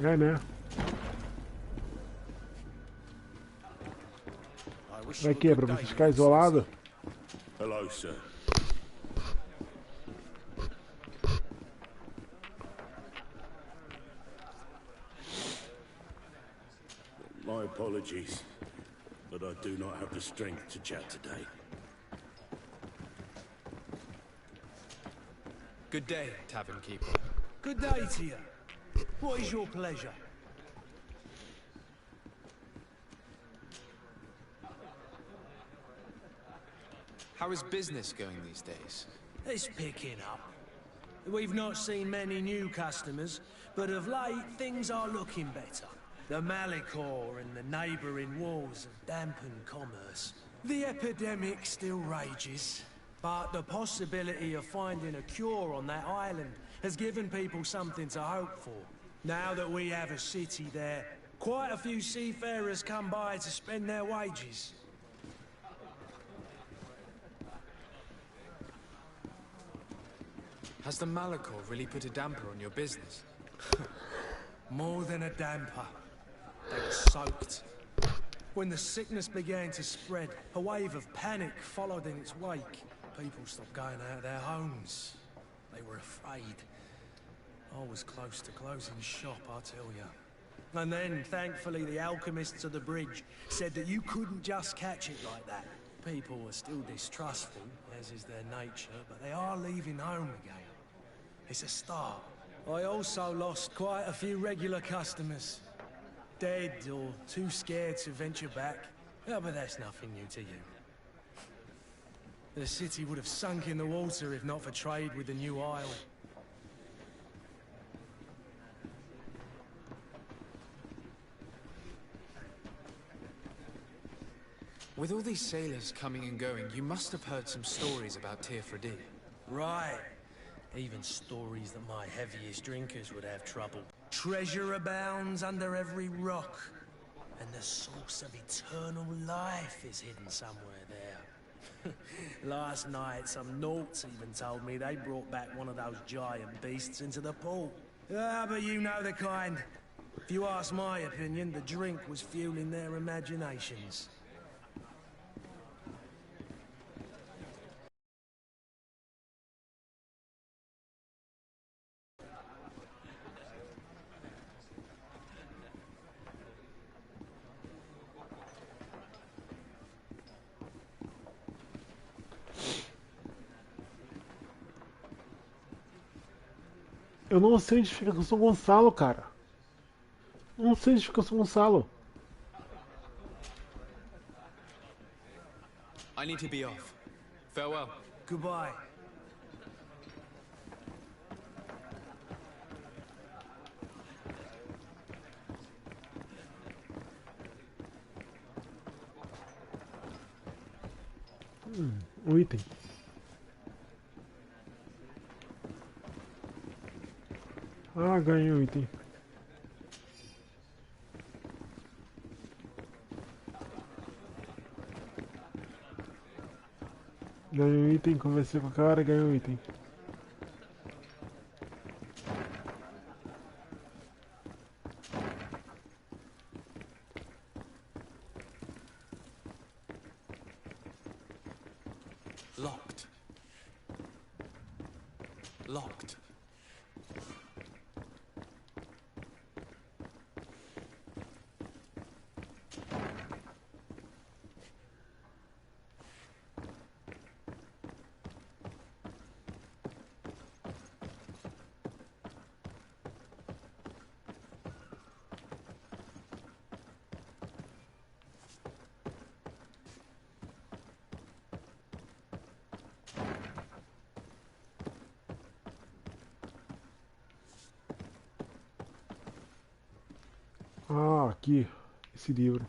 É, né? Pra quê? Pra você ficar isolado? Hello, sir. My apologies, but I do not have the strength to chat today. Good day, tavern keeper. Good day to you. What is your pleasure? How is business going these days? It's picking up. We've not seen many new customers, but of late things are looking better. The Malicor and the neighbouring wars have dampened commerce. The epidemic still rages, but the possibility of finding a cure on that island has given people something to hope for. Now that we have a city there, quite a few seafarers come by to spend their wages. Has the Malicor really put a damper on your business? More than a damper. They were soaked. When the sickness began to spread, a wave of panic followed in its wake. People stopped going out of their homes. They were afraid. I was close to closing shop, I tell you. And then, thankfully, the alchemists of the bridge said that you couldn't just catch it like that. People are still distrustful, as is their nature, but they are leaving home again. It's a start. I also lost quite a few regular customers. Dead or too scared to venture back. Oh, but that's nothing new to you. The city would have sunk in the water if not for trade with the new isle. With all these sailors coming and going, you must have heard some stories about Teofredi. Right. Even stories that my heaviest drinkers would have trouble. Treasure abounds under every rock, and the source of eternal life is hidden somewhere there. Last night, some Nauts even told me they brought back one of those giant beasts into the port. Ah, but you know the kind. If you ask my opinion, the drink was fueling their imaginations. Eu não sei onde fica São Gonçalo, cara. Eu não sei onde fica São Gonçalo. I need to be off. Farewell. Goodbye. Um item. Ah, ganhei um item. Ganhei um item, conversei com o cara e ganhei um item. Locked. Locked. Ah, aqui. Esse livro.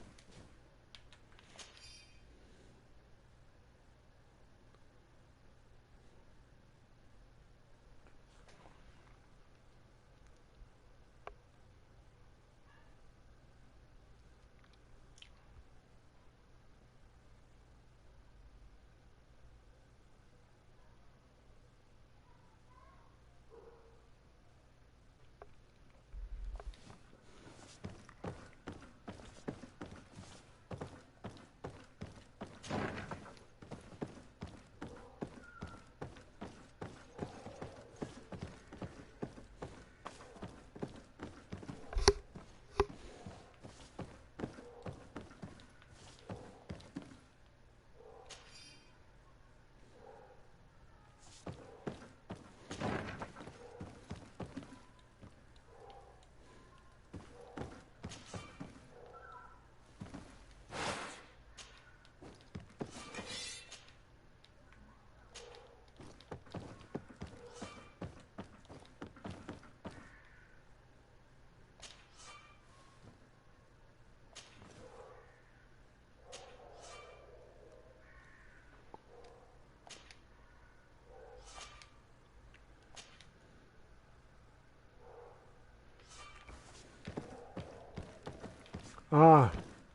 Ah,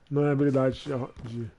não é habilidade de...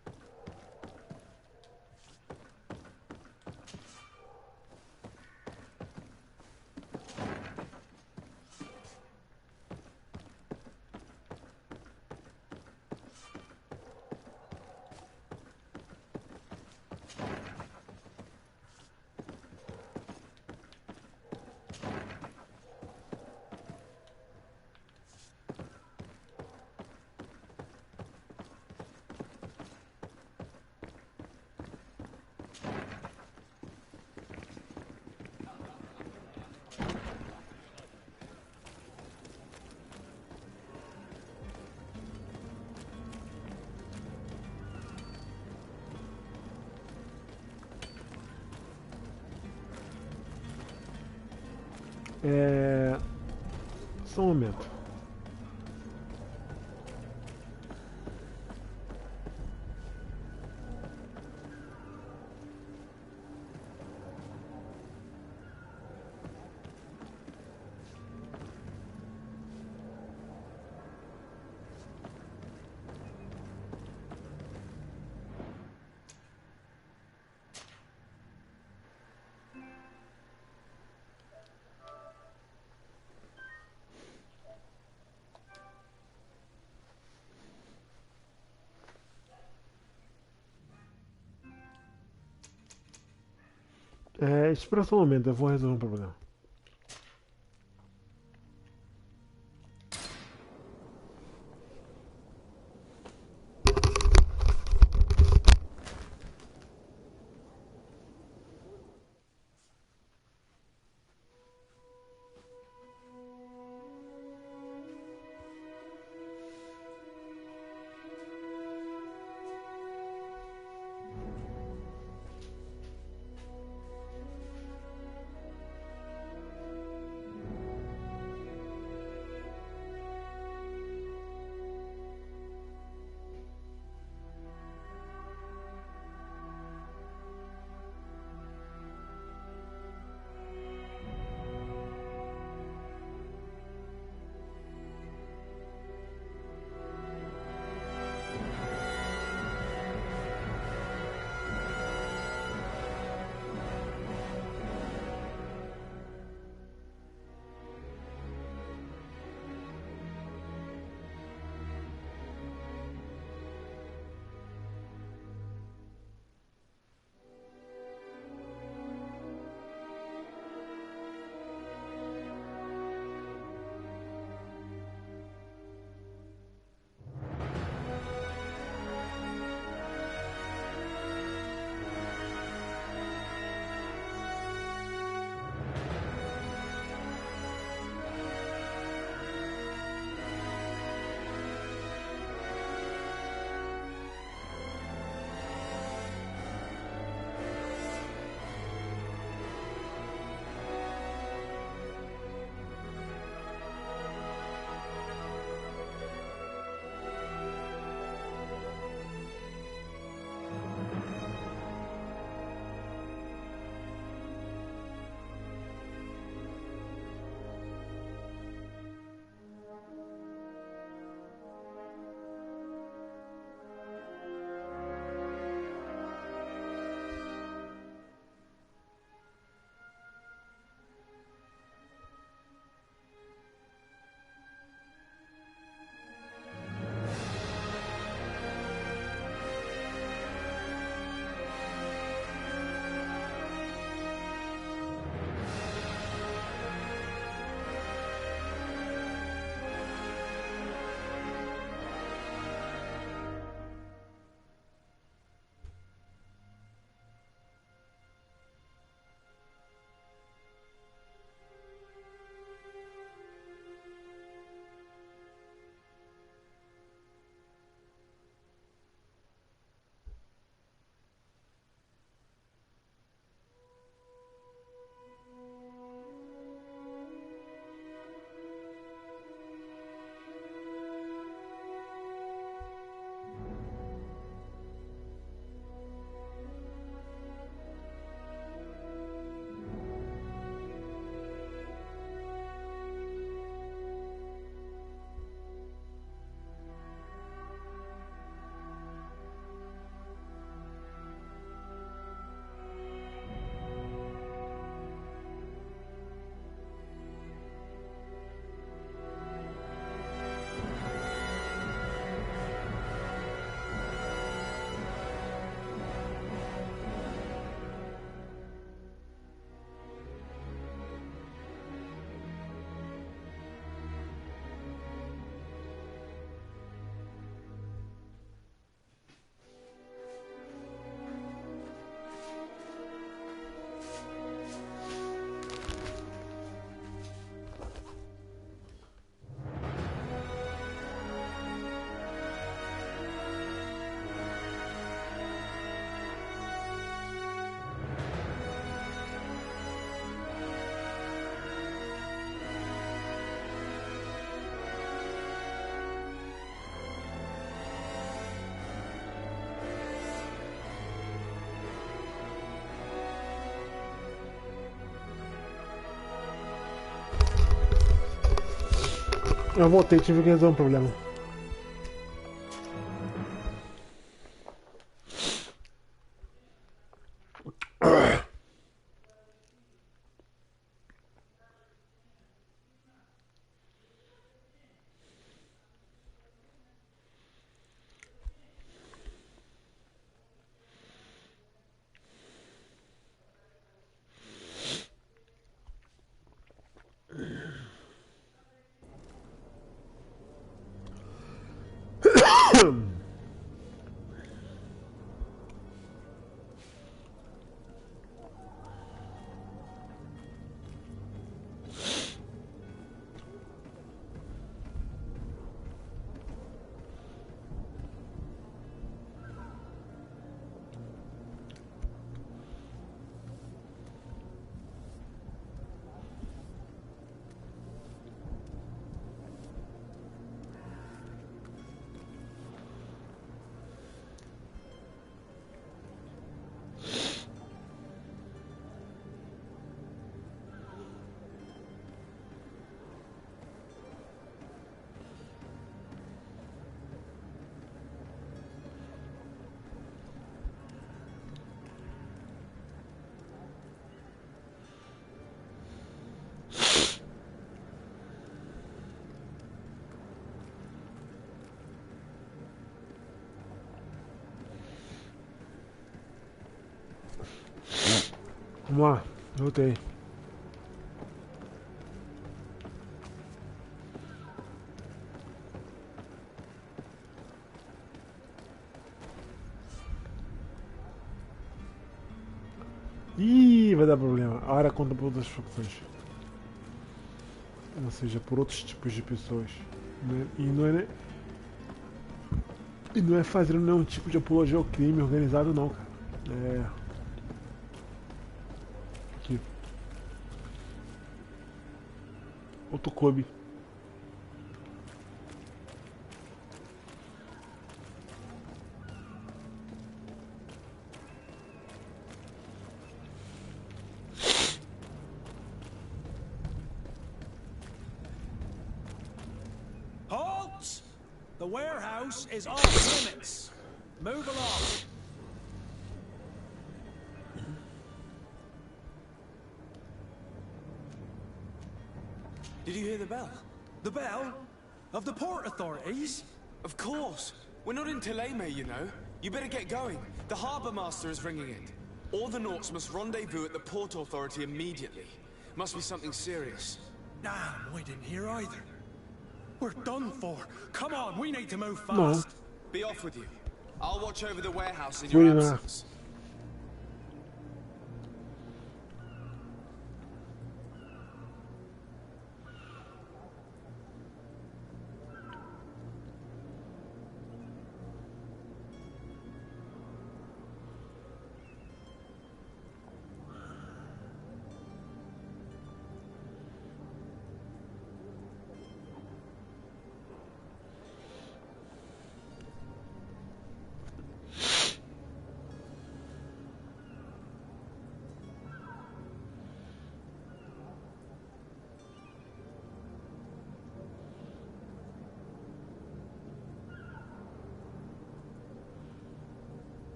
Só um momento. Espera só um momento, eu vou resolver um problema. Eu voltei, tive que resolver um problema. Vamos lá, voltei. Ih, vai dar problema. A área conta por outras facções. Ou seja, por outros tipos de pessoas. E não é fazendo nenhum tipo de apologia ao crime organizado não, cara. Aqui. Outro Kobe. Halt! The warehouse is off limits. Move along. Did you hear the bell? The bell? Of the port authorities? Of course. We're not in Teleme, you know. You better get going. The harbour master is ringing it. All the Nauts must rendezvous at the port authority immediately. Must be something serious. Damn, we didn't hear either. We're done for. Come on, we need to move No. fast. Be off with you. I'll watch over the warehouse in Fui your lá. absence.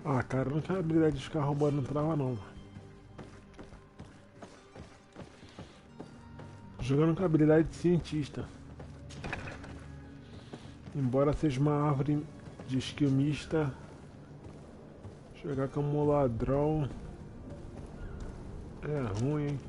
Ah, cara, não quero habilidade de ficar roubando trava não. Jogando com a habilidade de cientista. Embora seja uma árvore de skill mista, jogar como ladrão é ruim, hein?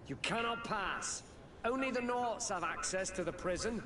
You cannot pass. Only the Naughts have access to the prison.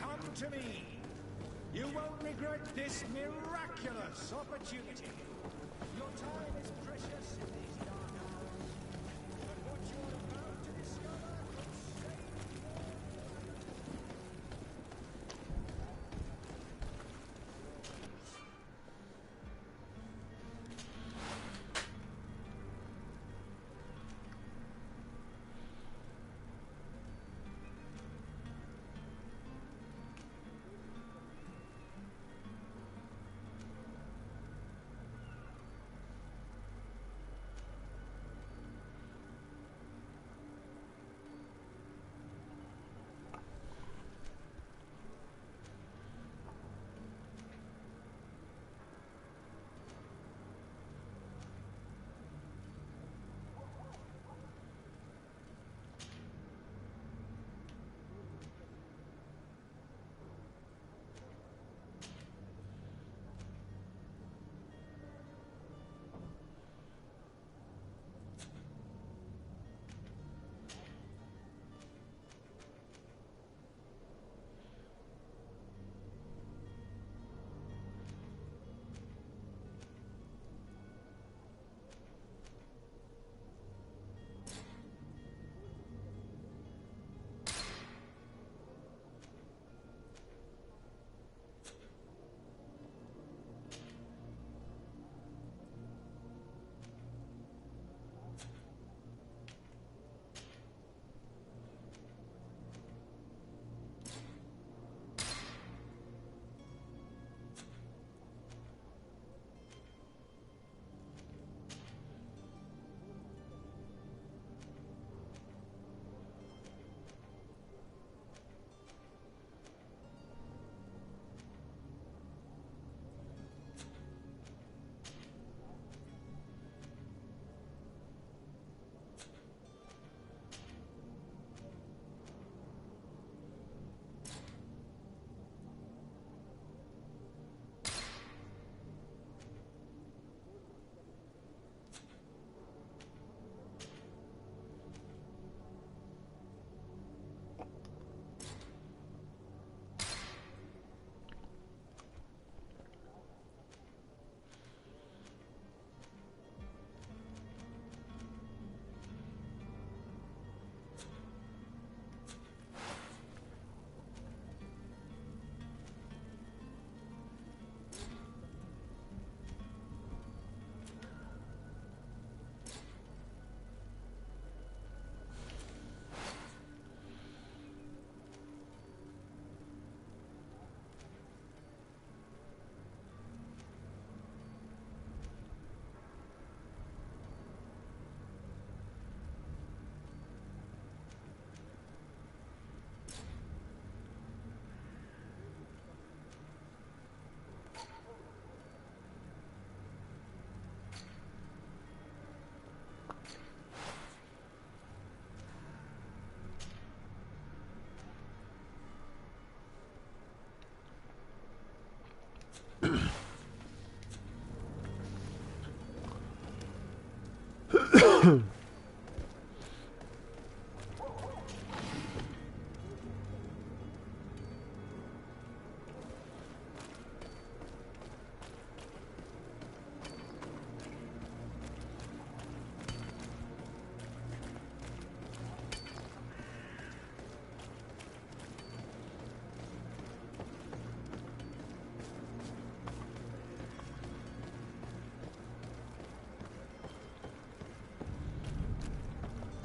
Come to me. You won't regret this miraculous opportunity. Your time is precious in these dark hours, but what you're about to discover could save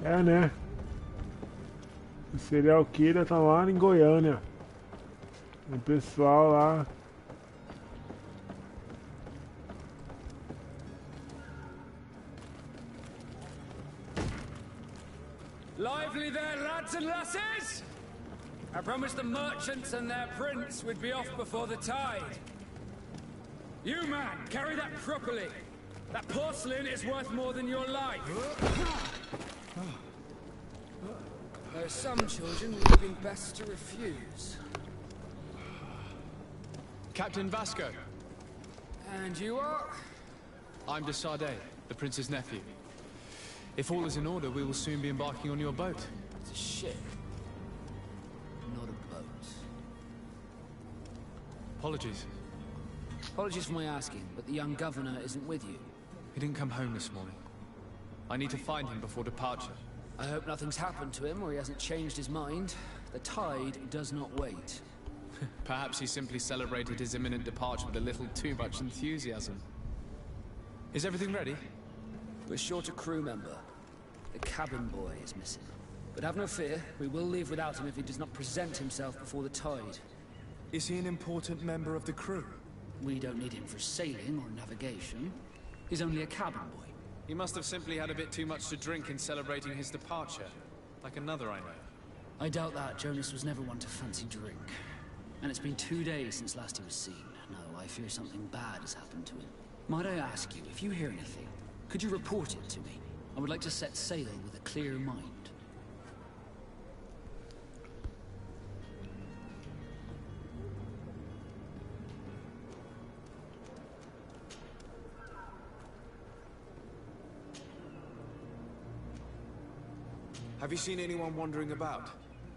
É, né? O serial killer tá lá em Goiânia. O pessoal lá. Lively there, lads and lasses! I promised the merchants and their prince we'd be off before the tide. You, man, carry that properly. That porcelain is worth more than your life. There are some children who would have been best to refuse. Captain Vasco. And you are? I'm de Sade, the prince's nephew. If all is in order, we will soon be embarking on your boat. It's a ship, not a boat. Apologies. Apologies for my asking, but the young governor isn't with you. He didn't come home this morning. I need to find him before departure. I hope nothing's happened to him or he hasn't changed his mind. The tide does not wait. Perhaps he simply celebrated his imminent departure with a little too much enthusiasm. Is everything ready? We're short a crew member. The cabin boy is missing. But have no fear, we will leave without him if he does not present himself before the tide. Is he an important member of the crew? We don't need him for sailing or navigation. He's only a cabin boy. He must have simply had a bit too much to drink in celebrating his departure. Like another I know. I doubt that. Jonas was never one to fancy drink. And it's been 2 days since last he was seen. No, I fear something bad has happened to him. Might I ask you, if you hear anything, could you report it to me? I would like to set sail with a clear mind. Have you seen anyone wandering about?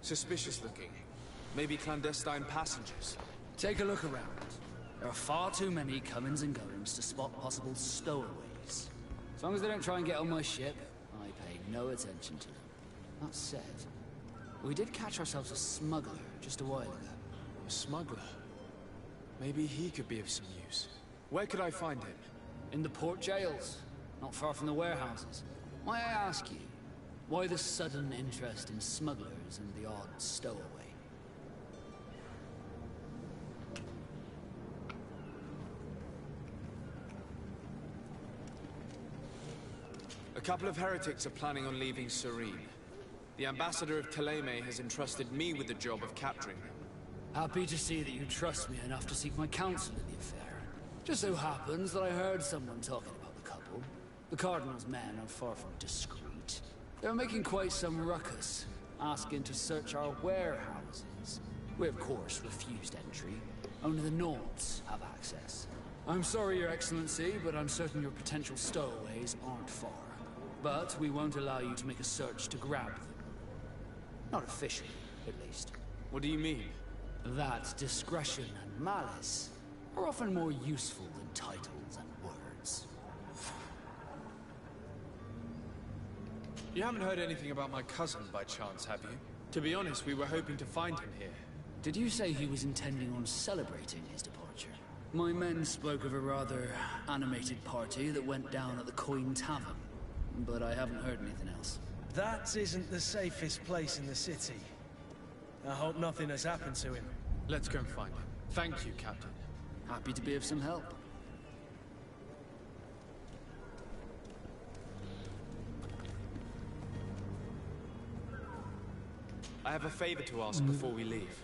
Suspicious looking. Maybe clandestine passengers. Take a look around. There are far too many comings and goings to spot possible stowaways. As long as they don't try and get on my ship, I pay no attention to them. That said, we did catch ourselves a smuggler just a while ago. A smuggler? Maybe he could be of some use. Where could I find him? In the port jails, not far from the warehouses. May I ask you, why the sudden interest in smugglers and the odd stowaway? A couple of heretics are planning on leaving Serene. The ambassador of Thélème has entrusted me with the job of capturing them. Happy to see that you trust me enough to seek my counsel in the affair. Just so happens that I heard someone talking about the couple. The Cardinal's men are far from discreet. They're making quite some ruckus, asking to search our warehouses. We, of course, refused entry. Only the Nords have access. I'm sorry, Your Excellency, but I'm certain your potential stowaways aren't far. But we won't allow you to make a search to grab them. Not officially, at least. What do you mean? That discretion and malice are often more useful than titles and words. You haven't heard anything about my cousin by chance, have you? To be honest, we were hoping to find him here. Did you say he was intending on celebrating his departure? My men spoke of a rather animated party that went down at the Coin Tavern, but I haven't heard anything else. That isn't the safest place in the city. I hope nothing has happened to him. Let's go and find him. Thank you, Captain. Happy to be of some help. I have a favor to ask before we leave.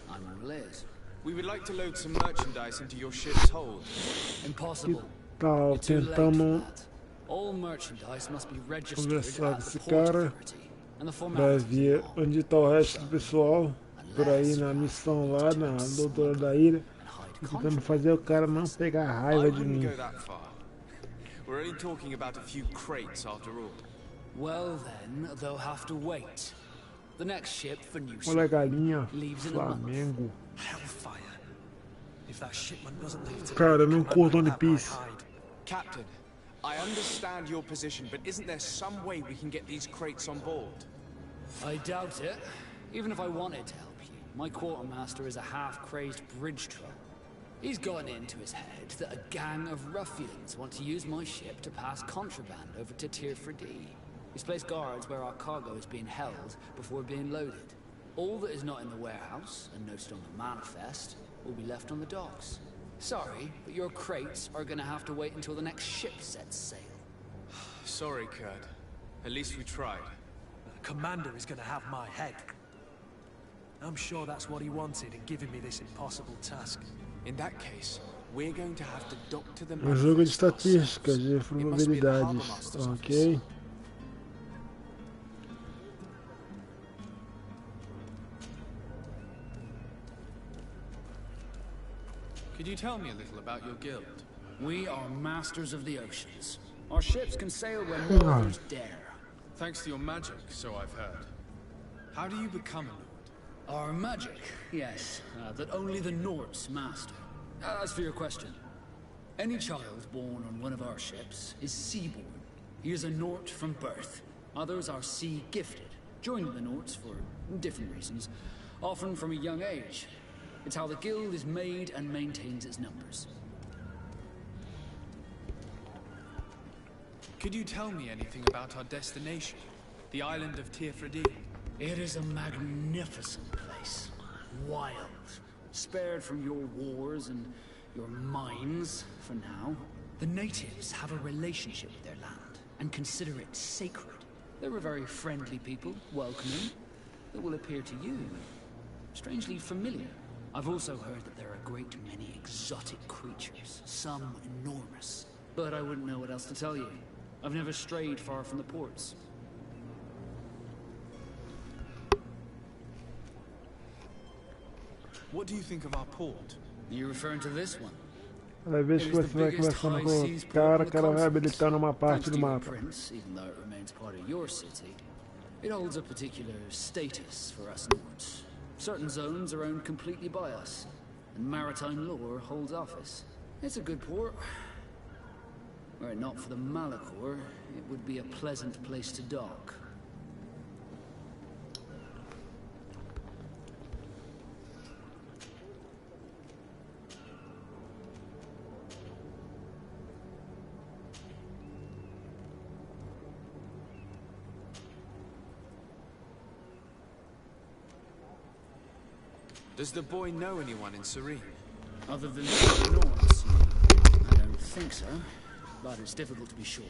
I'm all ears. We would like to load some merchandise into your ship's hold. Impossible. Tá tentando All merchandise must be registered conversar com at esse the port cara authority, and the pra formalities ver onde tá o resto do pessoal por aí na missão lá na doutora da ilha. Tô tentando fazer o cara não pegar I raiva de wouldn't mim. go that far. We're only talking about a few crates after all. Well then, they'll have to wait. The next ship for New Olha a galinha, leaves in a month. Flamengo. Hellfire. If that shipment doesn't leave today, Cara, eu não the curto commander One will have my Piece. hide. Captain, I understand your position, but isn't there some way we can get these crates on board? I doubt it. Even if I wanted to help you, my quartermaster is a half-crazed bridge troll. He's gotten into his head that a gang of ruffians want to use my ship to pass contraband over to Tier 4D. He's placed guards where our cargo is being held before being loaded. All that is not in the warehouse and noted on the manifest will be left on the docks. Sorry, but your crates are gonna have to wait until the next ship sets sail. Sorry, Kurt. At least we tried. The commander is gonna have my head. I'm sure that's what he wanted in giving me this impossible task. In that case, we're going to have to dock to the Jogo de manifest. estatísticas, de probabilidades. Ok. Could you tell me a little about your guild? We are masters of the oceans. Our ships can sail where no others dare. Thanks to your magic, so I've heard. How do you become a lord? Our magic, yes, that only the Nords master. As for your question, any child born on one of our ships is seaborn. He is a Nort from birth. Others are sea-gifted, joining the Norts for different reasons, often from a young age. It's how the guild is made and maintains its numbers. Could you tell me anything about our destination? The island of Tier 4D? It is a magnificent place. Wild. Spared from your wars and your mines, for now. The natives have a relationship with their land and consider it sacred. They're a very friendly people, welcoming, that will appear to you strangely familiar. I've also heard that there are a great many exotic creatures, some enormous. But I wouldn't know what else to tell you. I've never strayed far from the ports. What do you think of our port? You're referring to this one? Cada vez que você vai conversando com o cara vai habilitando uma parte do mapa. Prince, even though it remains part of your city, it holds a particular status for us Nords. Certain zones are owned completely by us, and maritime law holds office. It's a good port. Were it not for the Malachor, it would be a pleasant place to dock. Does the boy know anyone in Serene? Other than the Nords? I don't think so, but it's difficult to be sure.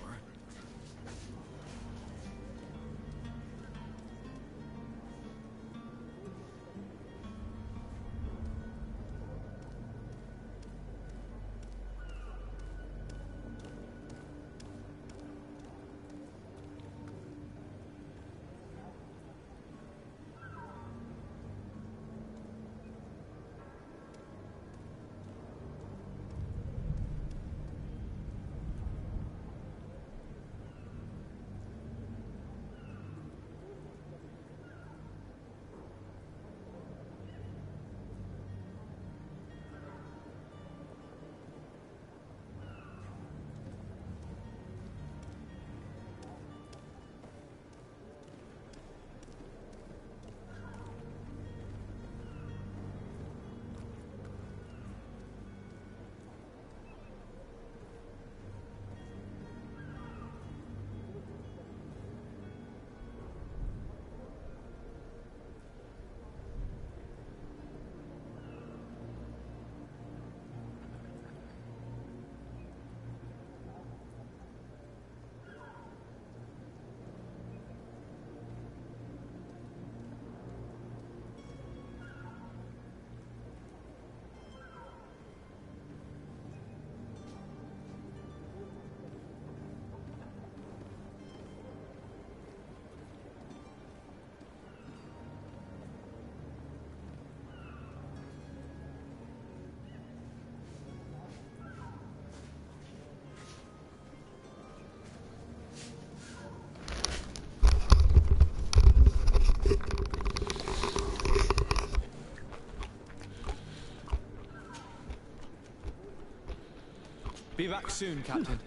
back soon, Captain.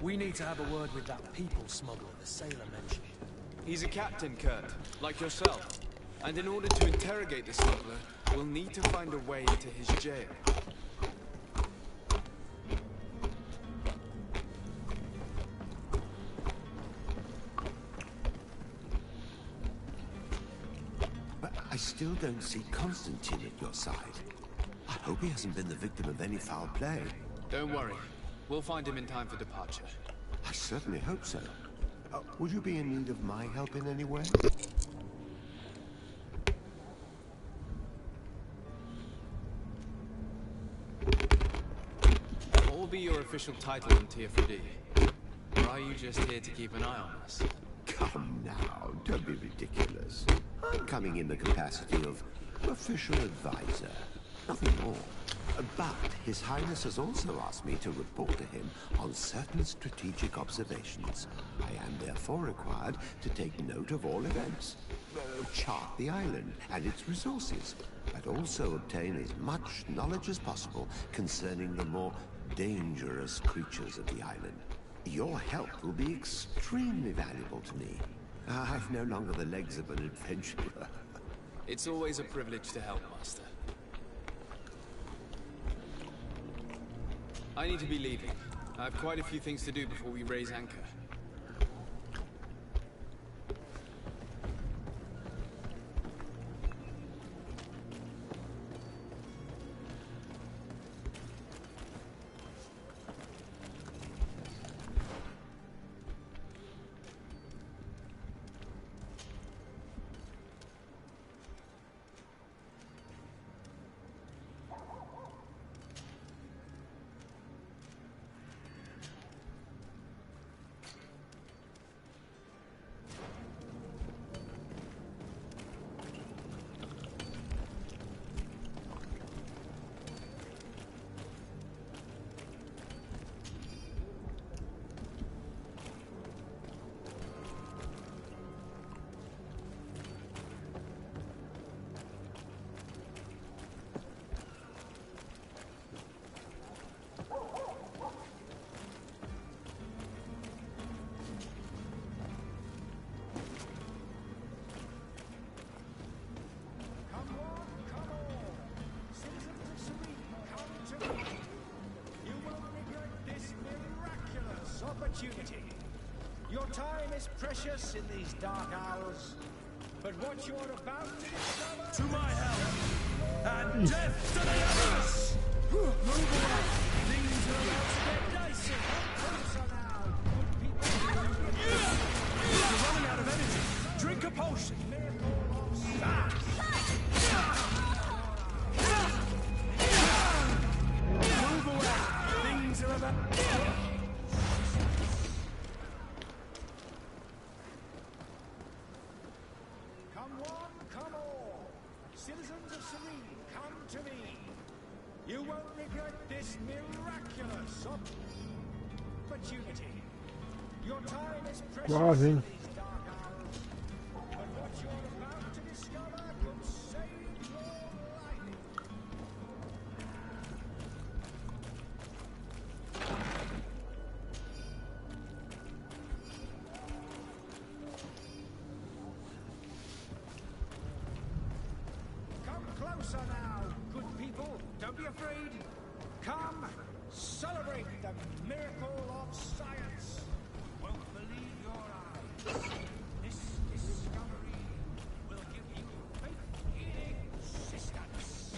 We need to have a word with that people smuggler the sailor mentioned. He's a captain, Kurt, like yourself. And in order to interrogate the smuggler, we'll need to find a way into his jail. But I still don't see Constantine at your side. I hope he hasn't been the victim of any foul play. Don't worry. We'll find him in time for departure. I certainly hope so. Would you be in need of my help in any way? What will be your official title in Tier 4D? Or are you just here to keep an eye on us? Come now, don't be ridiculous. I'm coming in the capacity of official advisor, nothing more. But His Highness has also asked me to report to him on certain strategic observations. I am therefore required to take note of all events, chart the island and its resources, but also obtain as much knowledge as possible concerning the more dangerous creatures of the island. Your help will be extremely valuable to me. I've no longer the legs of an adventurer. It's always a privilege to help, Master. I need to be leaving. I have quite a few things to do before we raise anchor. Opportunity. Your time is precious in these dark hours, but what you're about to discover... To my help, and death to the others! Move away! Things are about to get dicey! Closer now, good people. You're running out of energy! Drink a potion! Move away! Things are about... Citizens of Serene, come to me. You won't regret this miraculous opportunity. Your time is precious in these dark hours, but what you're about to discover could save your life. Closer now, good people. Don't be afraid. Come, celebrate the miracle of science. Won't believe your eyes. This discovery will give you faith in existence.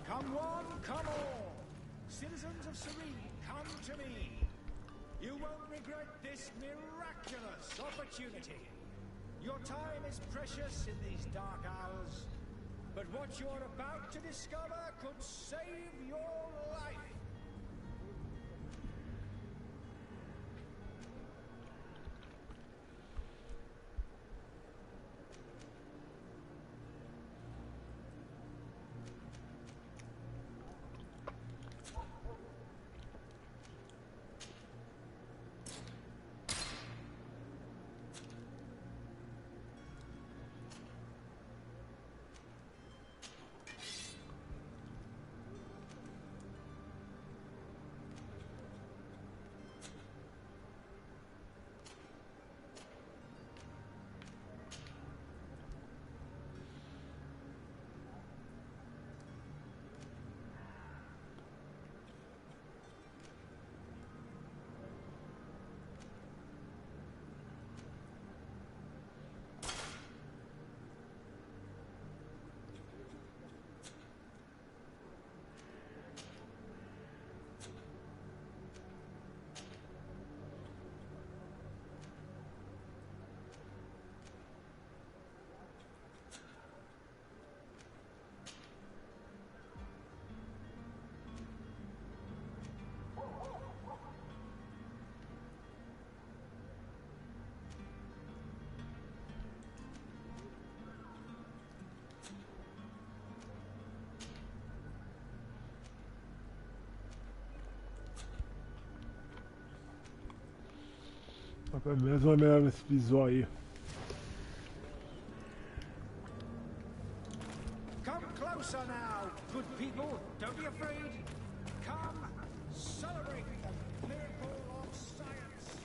Come one, come all. Citizens of Serene, come to me. You won't regret this miraculous opportunity. Your time is precious in these dark hours, but what you're about to discover could save your life. Só pra mais uma olhada nesse visual aí. Come closer now, good people. Don't be afraid. Come, celebrate the miracle of science.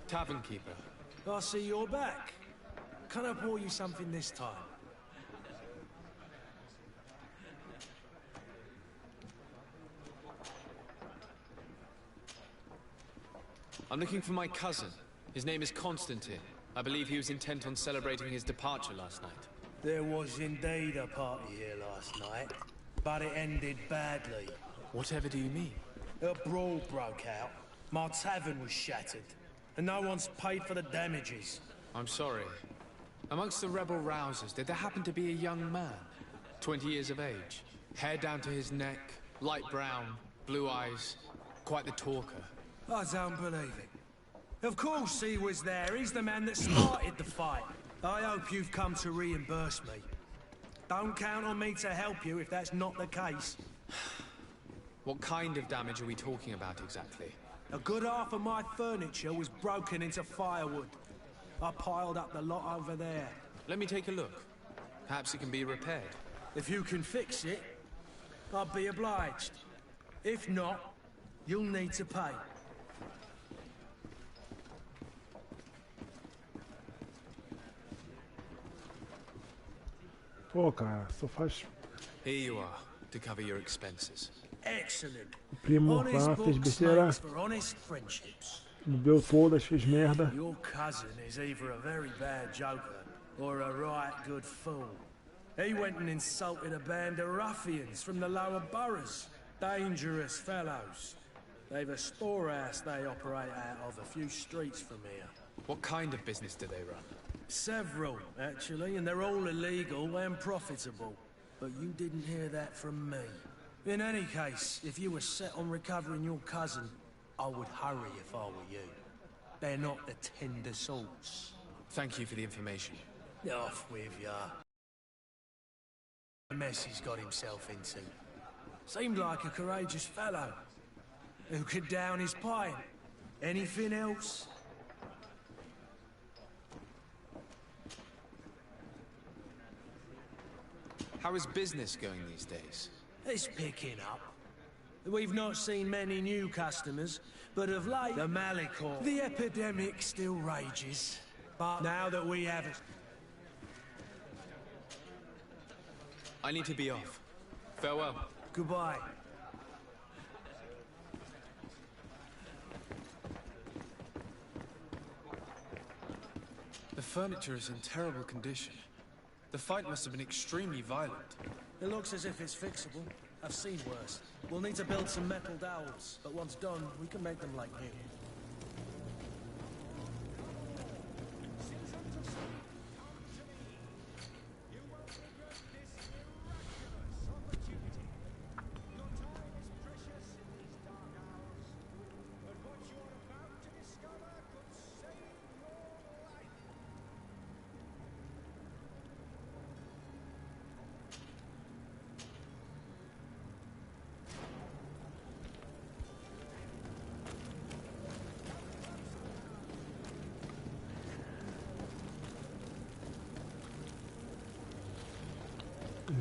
Tavern keeper. I see you're back. Can I pour you something this time? I'm looking for my cousin. His name is Constantine. I believe he was intent on celebrating his departure last night. There was indeed a party here last night, but it ended badly. Whatever do you mean? A brawl broke out. My tavern was shattered, and no one's paid for the damages. I'm sorry. Amongst the rebel rousers, did there happen to be a young man? 20 years of age. Hair down to his neck, light brown, blue eyes. Quite the talker. I don't believe it. Of course he was there. He's the man that started the fight. I hope you've come to reimburse me. Don't count on me to help you if that's not the case. What kind of damage are we talking about exactly? A good half of my furniture was broken into firewood. I piled up the lot over there. Let me take a look. Perhaps it can be repaired. If you can fix it, I'll be obliged. If not, you'll need to pay. Pô, cara, só faz. Here you are, to cover your expenses. Excellent. O primo lá fez besteira. For honest friendships. Bebeu todas, fez merda. Your cousin is either a very bad joker or a right good fool. He went and insulted a band of ruffians from the lower boroughs. Dangerous fellows. They've a storehouse they operate out of a few streets from here. What kind of business do they run? Several, actually, and they're all illegal and profitable. But you didn't hear that from me. In any case, if you were set on recovering your cousin, I would hurry if I were you. They're not the tender sorts. Thank you for the information. Off with ya. The mess he's got himself into. Seemed like a courageous fellow. Who could down his pint. Anything else? How is business going these days? It's picking up. We've not seen many new customers, but of late, the Malicor, the epidemic still rages. But now that we have it... I need to be off. Farewell. Goodbye. The furniture is in terrible condition. The fight must have been extremely violent. It looks as if it's fixable. I've seen worse. We'll need to build some metal dowels, but once done, we can make them like new.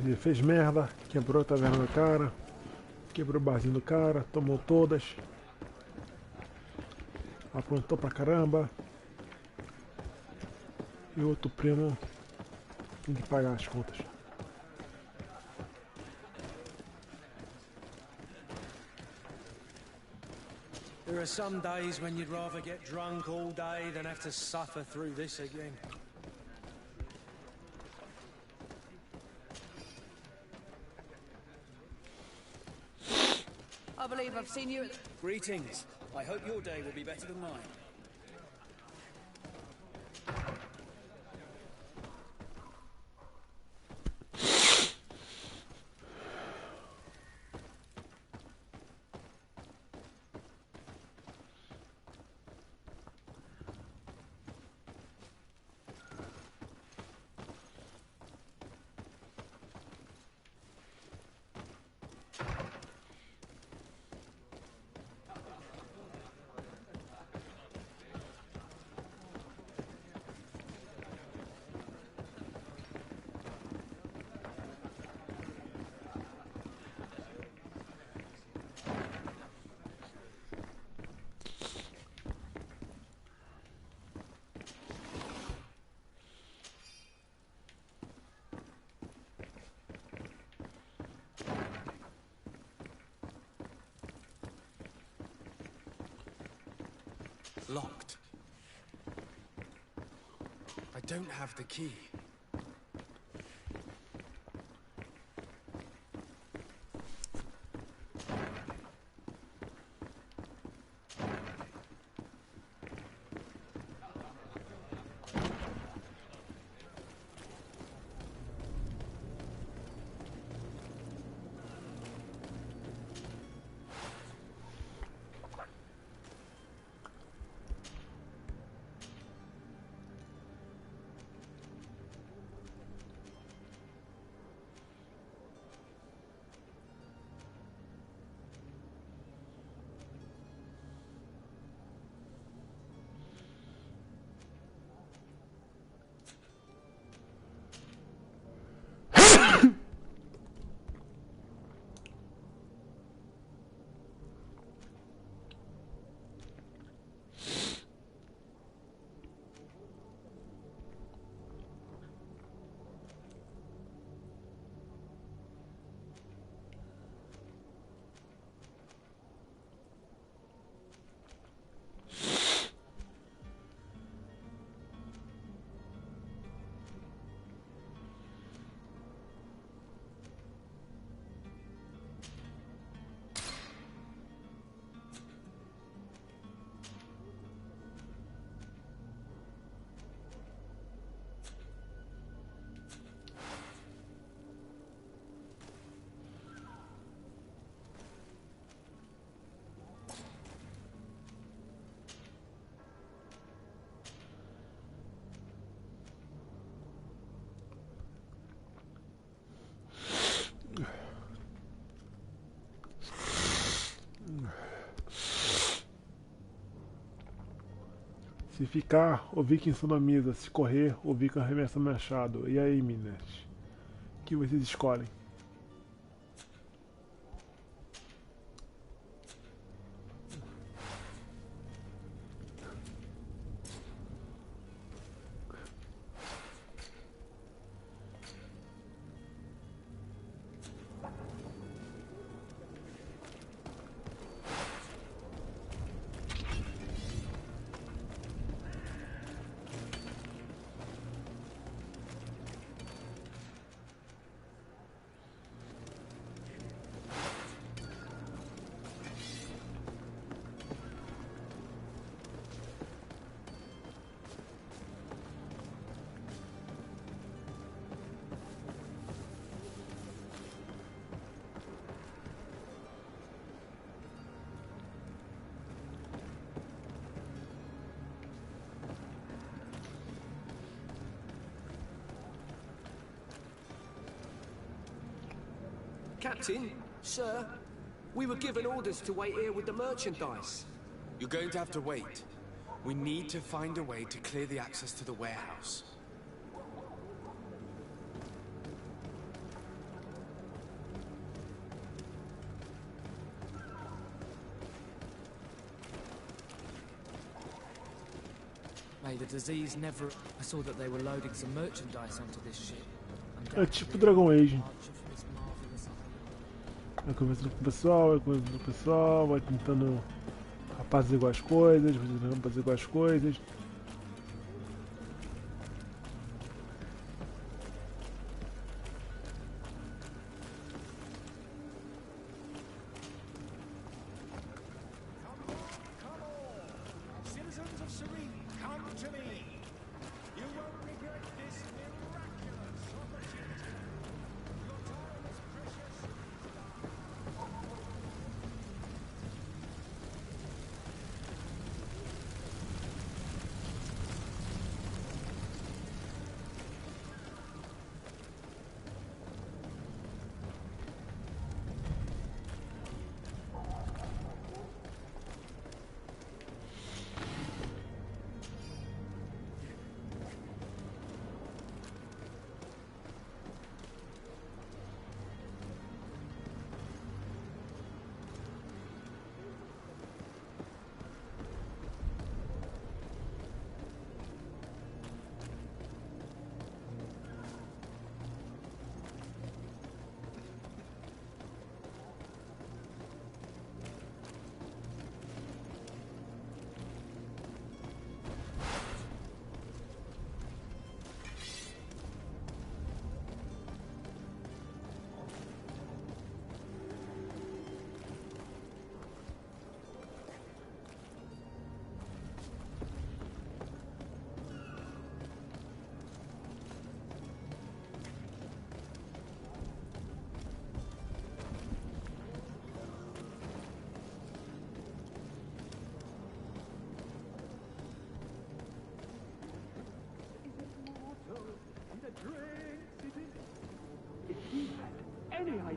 Ele fez merda, quebrou a taverna do cara, quebrou o barzinho do cara, tomou todas, aprontou pra caramba. E o outro primo tem que pagar as contas. There are some days when you'd rather get drunk all day than have to suffer through this again. I believe I've seen you at... Greetings. I hope your day will be better than mine. Locked. I don't have the key. Se ficar, o viking sonomiza. Se correr, o viking arremessa machado. E aí, Minas? O que vocês escolhem? Captain, sir, we were given orders to wait here with the merchandise. You're going to have to wait. We need to find a way to clear the access to the warehouse. May the disease never... I saw that they were loading some merchandise onto this ship. É tipo Dragon Age. Vai conversando com o pessoal, vai tentando apaziguar as coisas, Citizens of Serene, come to me. You won't regret this miraculous opportunity. Your time is precious.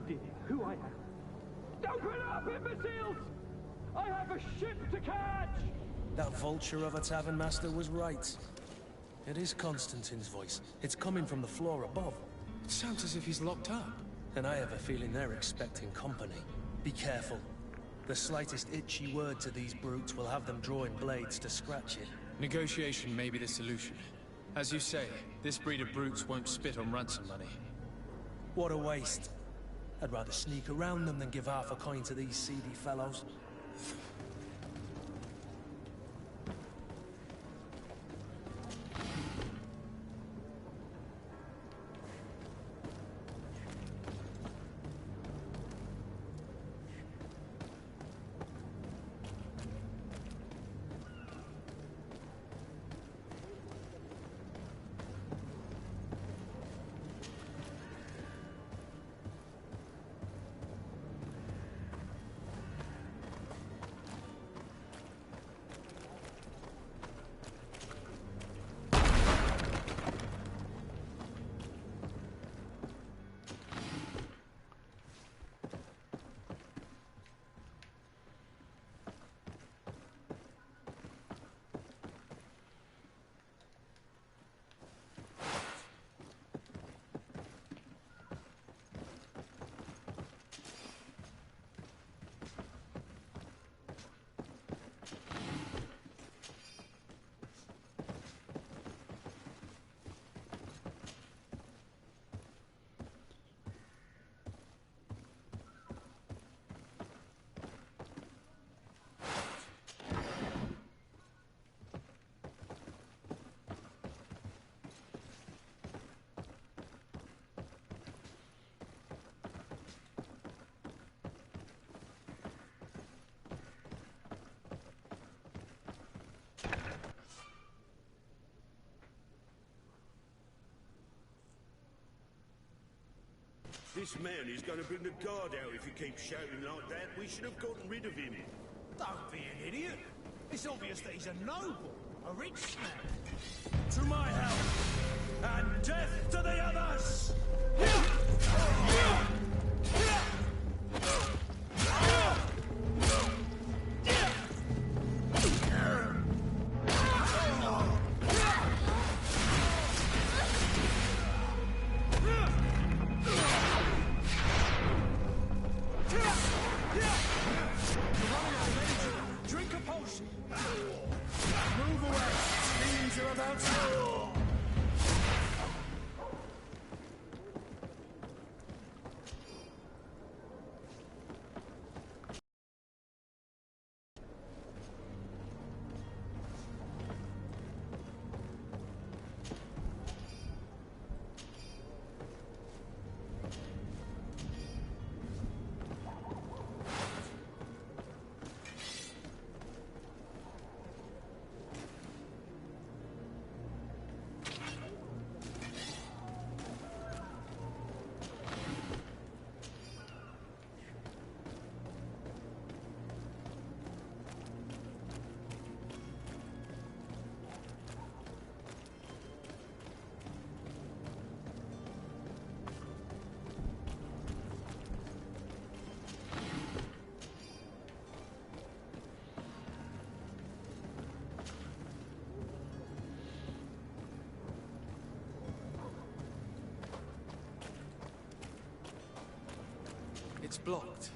idea who I am? Open up, imbeciles! I have a ship to catch! That vulture of a tavern master was right. It is Constantine's voice. It's coming from the floor above. It sounds as if he's locked up. And I have a feeling they're expecting company. Be careful. The slightest itchy word to these brutes will have them drawing blades to scratch it. Negotiation may be the solution. As you say, this breed of brutes won't spit on ransom money. What a waste. I'd rather sneak around them than give half a coin to these seedy fellows. This man is going to bring the guard out if he keeps shouting like that. We should have gotten rid of him. Don't be an idiot. It's obvious that he's a noble, a rich man. To my help, and death to the others! Drink a potion. Move away. Things are about to... It's blocked.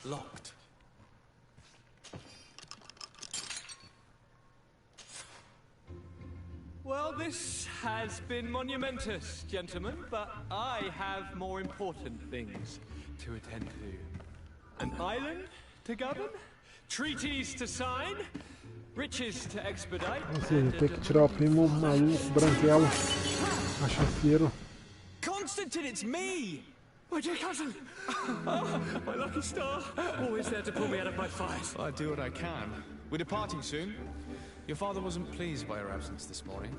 Locked. Well, this has been monumentous, gentlemen, but I have more important things to attend to. An island to govern, treaties to sign, riches to expedite. Ou seja, tem que tirar o primo maluco, branquelo, cachaceiro. Constantine, it's me! My dear cousin! Oh, my lucky star! Always there to pull me out of my fight. I do what I can. We're departing soon. Your father wasn't pleased by your absence this morning.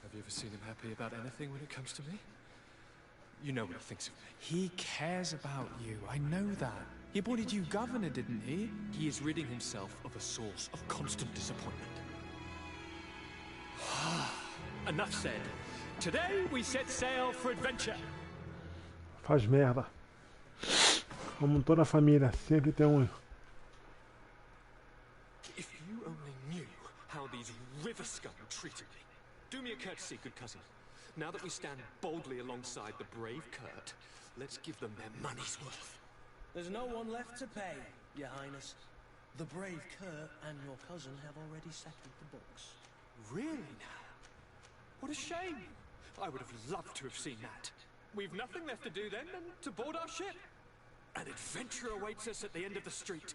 Have you ever seen him happy about anything when it comes to me? You know what he thinks of me. He cares about you. I know that. He appointed you governor, didn't he? He is ridding himself of a source of constant disappointment. Enough said. Today we set sail for adventure. Faz merda. Como toda família, sempre tem um. If you only knew how these river scum treated me. Do me a courtesy, good cousin. Now that we stand boldly alongside the brave Kurt, let's give them their money's worth. There's no one left to pay, Your Highness. The brave Kurt and your cousin have already settled the books. Really now? What a shame. I would have loved to have seen that. We've nothing left to do then than to board our ship. An adventure awaits us at the end of the street.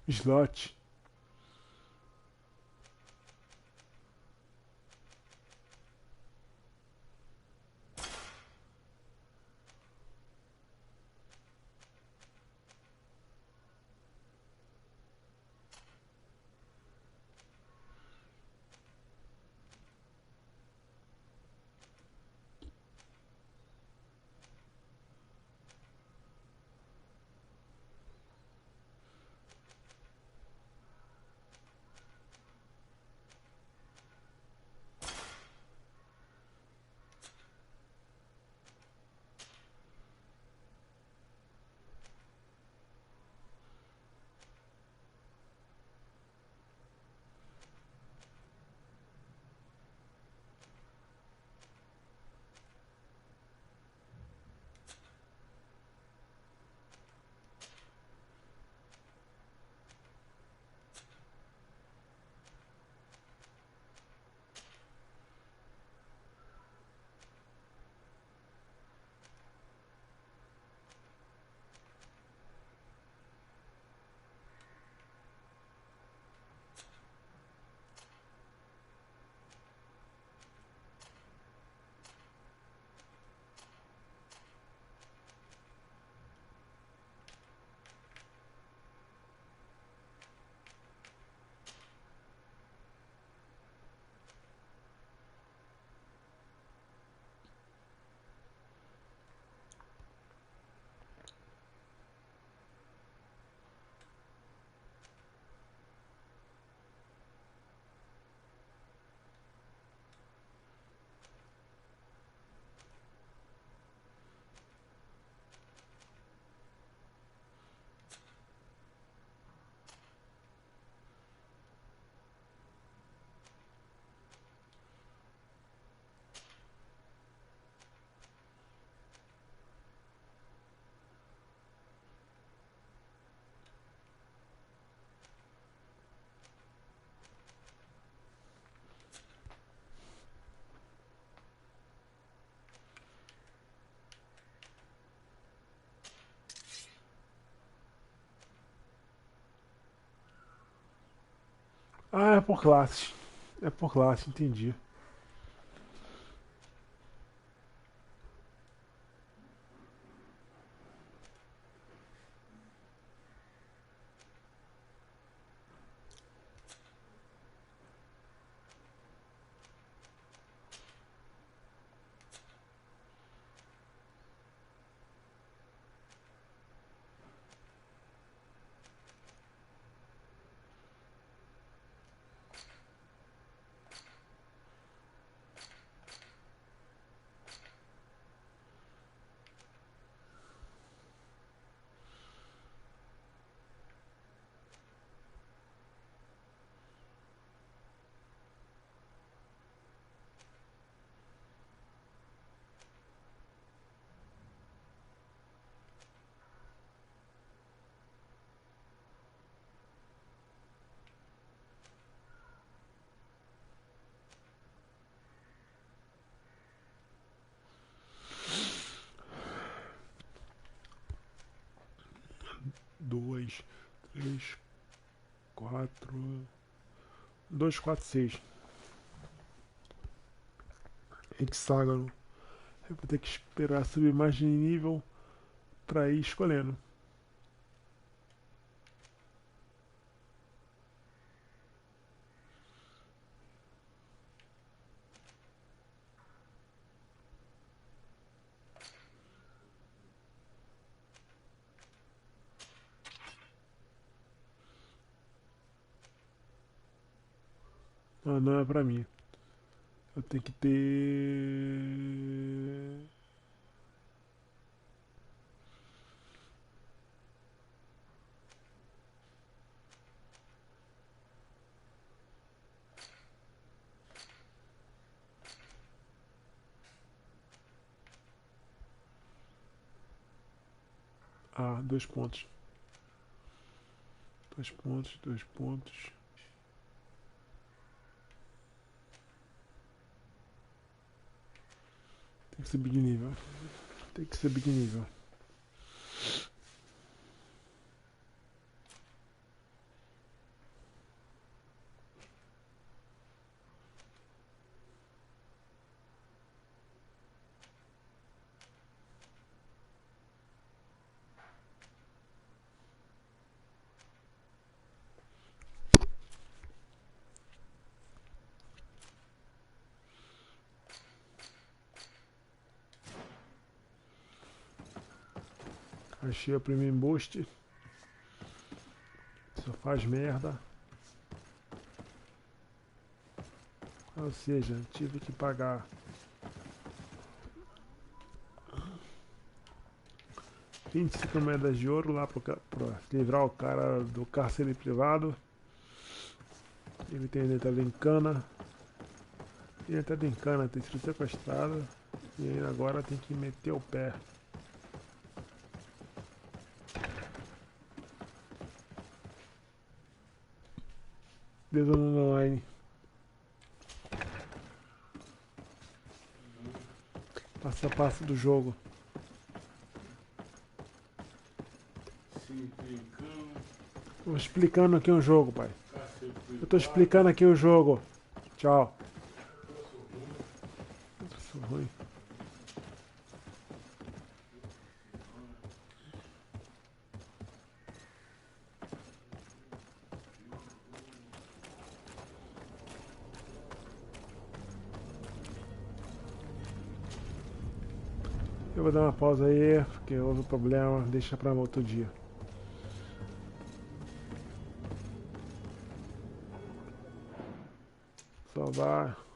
Slot. Ah, é por classe. É por classe, entendi. 2, 3, 4, 2, 4, 6. Hexágono. Eu vou ter que esperar subir mais de nível para ir escolhendo. Ah, não é pra mim. Eu tenho que ter... Ah, 2 pontos. 2 pontos, 2 pontos. Tem que subir de nível. Tem que subir de nível. Achei o primeiro embuste. Só faz merda. Ou seja, tive que pagar 25 moedas de ouro lá para livrar o cara do cárcere privado. Ele tem entrado em cana. Ele entrado em cana, tem sido sequestrado. E aí agora tem que meter o pé. Detonados On-Line. Passo a passo do jogo. Tô explicando aqui o jogo, pai. Eu tô explicando aqui o jogo. Tchau. Eu sou ruim. Eu vou dar uma pausa aí, porque houve um problema, deixa pra outro dia. Salvar.